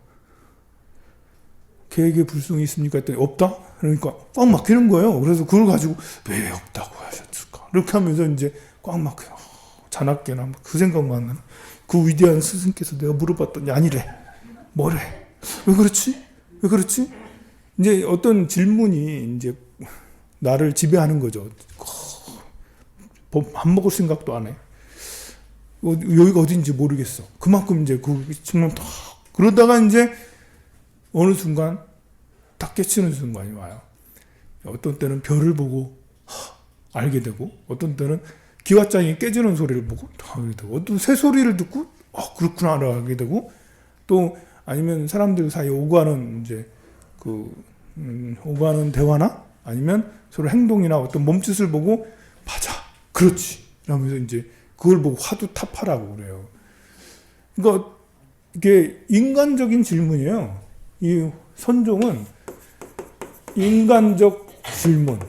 계획에 불성이 있습니까? 했더니 없다? 그러니까 꽉 막히는 거예요. 그래서 그걸 가지고 왜 없다고 하셨을까? 이렇게 하면서 이제 꽉 막혀. 자나깨나 그 생각만 나는. 그 위대한 스승께서 내가 물어봤더니 아니래. 뭐래? 왜 그렇지? 왜 그렇지? 이제 어떤 질문이 이제 나를 지배하는 거죠. 밥 먹을 생각도 안 해. 여기가 어딘지 모르겠어. 그만큼 이제 그 정말 딱 그러다가 이제 어느 순간 딱 깨치는 순간이 와요. 어떤 때는 별을 보고 알게 되고, 어떤 때는 기와장이 깨지는 소리를 보고 알게 되고, 어떤 새 소리를 듣고 그렇구나 알게 되고, 또 아니면 사람들 사이에 오가는 이제 오가는 대화나 아니면 서로 행동이나 어떤 몸짓을 보고 맞아, 그렇지 이러면서 이제 그걸 보고 화두 타파라고 그래요. 그러니까 이게 인간적인 질문이에요. 이 선종은 인간적 질문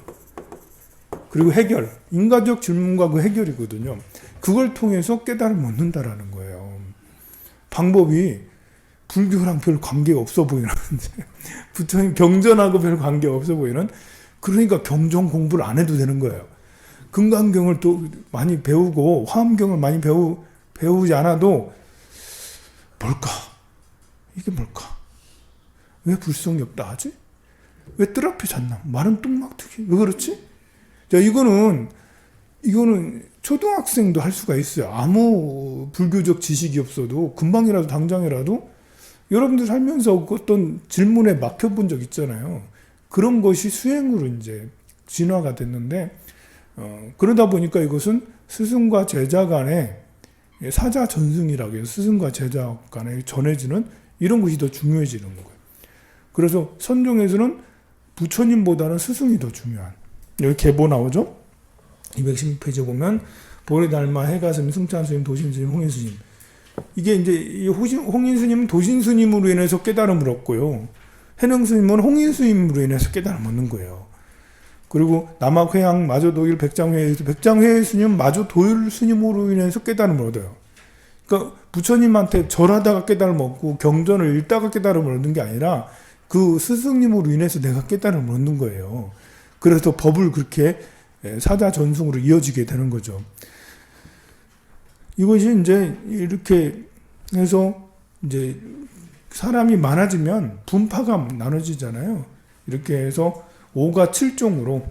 그리고 해결, 인간적 질문과 그 해결이거든요. 그걸 통해서 깨달음을 얻는다라는 거예요. 방법이 불교랑 별 관계가 없어 보이는 부처님 경전하고 별 관계가 없어 보이는, 그러니까 경전 공부를 안 해도 되는 거예요. 금강경을 또 많이 배우고 화엄경을 많이 배우지 않아도 뭘까? 이게 뭘까? 왜 불성이 없다 하지? 왜 뜰 앞에 잤나? 말은 뚱막뜨기. 왜 그렇지? 자, 이거는 초등학생도 할 수가 있어요. 아무 불교적 지식이 없어도 금방이라도 당장이라도 여러분들 살면서 어떤 질문에 막혀본 적 있잖아요. 그런 것이 수행으로 이제 진화가 됐는데, 그러다 보니까 이것은 스승과 제자 간의 사자 전승이라고 해요. 스승과 제자 간에 전해지는 이런 것이 더 중요해지는 거예요. 그래서 선종에서는 부처님보다는 스승이 더 중요한. 여기 계보 나오죠? 216페이지 보면 보리달마, 해가스님, 승찬스님, 도신스님, 홍인스님. 이게 이제 홍인스님은 도신스님으로 인해서 깨달음을 얻고요. 해능스님은 홍인스님으로 인해서 깨달음을 얻는 거예요. 그리고 남학회양, 마조도일, 백장회의 스님은 마조도일 스님으로 인해서 깨달음을 얻어요. 그러니까 부처님한테 절하다가 깨달음을 얻고 경전을 읽다가 깨달음을 얻는 게 아니라 그 스승님으로 인해서 내가 깨달음을 얻는 거예요. 그래서 법을 그렇게 사자 전승으로 이어지게 되는 거죠. 이것이 이제 이렇게 해서 이제 사람이 많아지면 분파가 나눠지잖아요. 이렇게 해서 5가 7종으로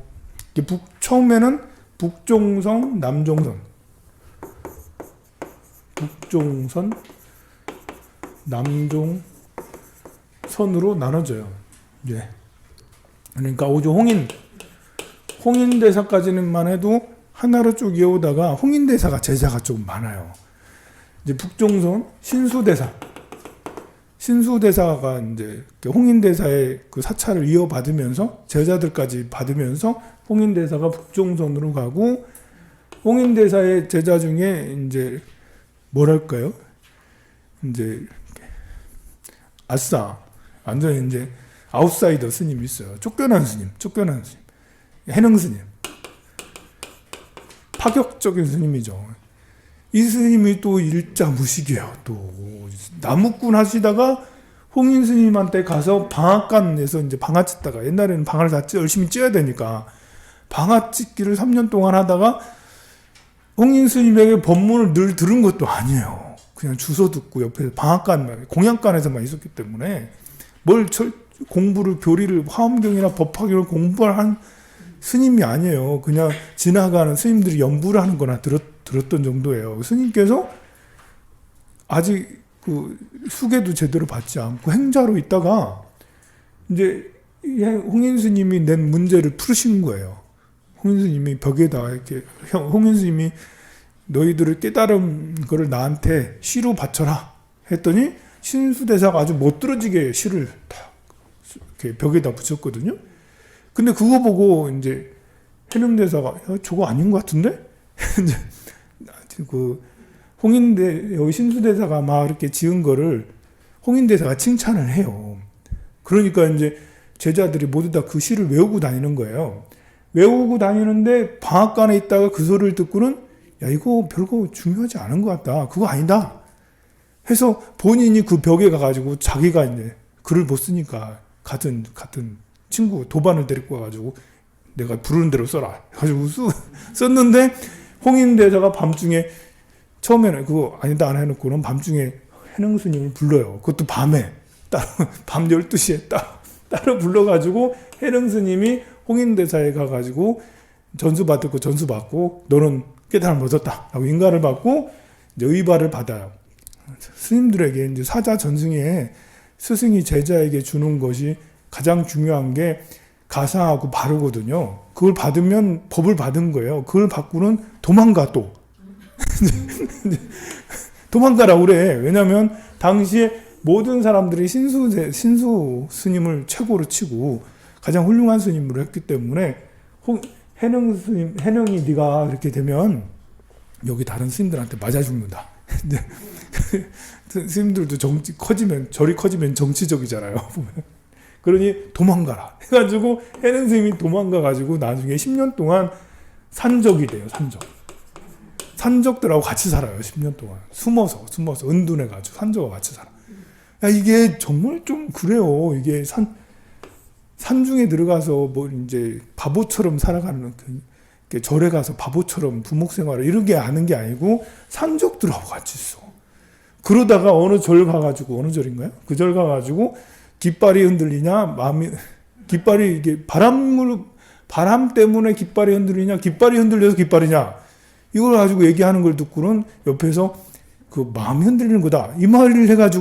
처음에는 북종선, 남종선, 북종선, 남종선으로 나눠져요. 예. 그러니까 오조 홍인대사까지는만 해도 하나로 쭉 이어오다가 홍인대사가 제자가 조금 많아요. 이제 북종선, 신수대사가 이제 홍인대사의 그 사찰을 이어받으면서 제자들까지 받으면서 홍인대사가 북종선으로 가고, 홍인대사의 제자 중에 이제 뭐랄까요? 이제 완전히 이제 아웃사이더 스님이 있어요. 쫓겨난 스님, 해능 스님. 파격적인 스님이죠. 이 스님이 또 일자무식이에요. 또 나무꾼 하시다가 홍인 스님한테 가서 방앗간에서 이제 방앗 찢다가, 옛날에는 방을 다 열심히 찢어야 되니까 방앗 찢기를 3년 동안 하다가, 홍인 스님에게 법문을 늘 들은 것도 아니에요. 그냥 주워 듣고 옆에 방앗간, 공양간에서만 있었기 때문에 공부를, 교리를, 화엄경이나 법화경을 공부를 한 스님이 아니에요. 그냥 지나가는 스님들이 연부를 하는 거나 들었던 정도예요. 스님께서 아직 그 수계도 제대로 받지 않고 행자로 있다가 이제 홍인 스님이 낸 문제를 풀으신 거예요. 홍인 스님이 벽에다 이렇게, 홍인 스님이 너희들을 깨달은 거를 나한테 시로 바쳐라 했더니 신수대사가 아주 못들어지게 시를 딱 이렇게 벽에다 붙였거든요. 근데 그거 보고 이제 해능대사가, 야, 저거 아닌 것 같은데? 이제 그 여기 신수대사가 막 이렇게 지은 거를 홍인대사가 칭찬을 해요. 그러니까 이제 제자들이 모두 다 그 시를 외우고 다니는 거예요. 외우고 다니는데 방앗간에 있다가 그 소리를 듣고는, 야, 이거 별거 중요하지 않은 것 같다. 그거 아니다. 해서 본인이 그 벽에 가가지고 자기가 이제 글을 못 쓰니까 같은 친구 도반을 데리고 와가지고 내가 부르는 대로 써라 해가지고 썼는데, 홍인대사가 밤중에, 처음에는 그거 아니다 안 해놓고는 밤중에 해능스님을 불러요. 그것도 밤에 따로 밤 12시에 따로 불러가지고 해능스님이 홍인대사에 가가지고 전수 받고 너는 깨달음을 얻었다 라고 인가를 받고 이제 의발을 받아요. 스님들에게 이제 사자 전승에 스승이 제자에게 주는 것이 가장 중요한 게 가상하고 바르거든요. 그걸 받으면 법을 받은 거예요. 그걸 받고는 도망가 또. 도망가라고 그래. 왜냐하면 당시에 모든 사람들이 신수 스님을 최고로 치고 가장 훌륭한 스님으로 했기 때문에 해능 스님, 해능이 네가 그렇게 되면 여기 다른 스님들한테 맞아 죽는다. 스님들도 절이 커지면 정치적이잖아요. 그러니 도망가라 해가지고 해능 스님이 도망가가지고 나중에 10년 동안 산적이 돼요. 산적들하고 같이 살아요. 10년 동안 숨어서 은둔해가지고 산적과 같이 살아. 야, 이게 정말 좀 그래요. 이게 산중에 들어가서 뭐 이제 바보처럼 살아가는 절에 가서 바보처럼 부목생활을 이렇게 하는 게 아니고 산적들하고 같이 있어. 그러다가 어느 절 가가지고 어느 절인가요? 그 절 가가지고 깃발이 흔들리냐 깃발이 이게 바람 때문에 깃발이 흔들리냐 깃발이 흔들려서 깃발이냐 이걸 가지고 얘기하는 걸 듣고는 옆에서 그 마음이 흔들리는 거다 이 말을 해가지고